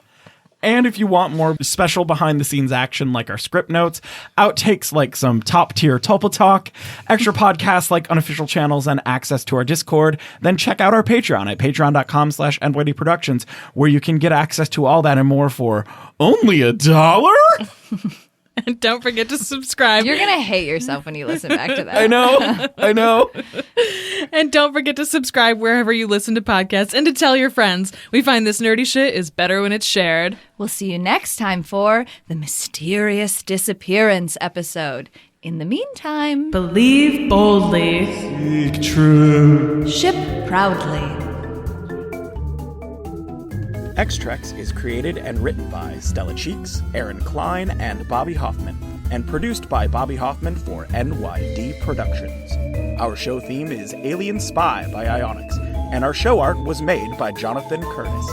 And if you want more special behind-the-scenes action like our script notes, outtakes like some top-tier Tulpa talk, extra podcasts like unofficial channels, and access to our Discord, then check out our Patreon at patreon.com/NYD Productions, where you can get access to all that and more for only $1. And don't forget to subscribe. You're going to hate yourself when you listen back to that. I know. And don't forget to subscribe wherever you listen to podcasts and to tell your friends. We find this nerdy shit is better when it's shared. We'll see you next time for the Mysterious Disappearance episode. In the meantime, believe boldly. Speak true. Ship proudly. X-Trex is created and written by Stella Cheeks, Erin Cline, and Bobby Hoffman, and produced by Bobby Hoffman for NYD Productions. Our show theme is Alien Spy by Ionix, and our show art was made by Jonathan Curtis.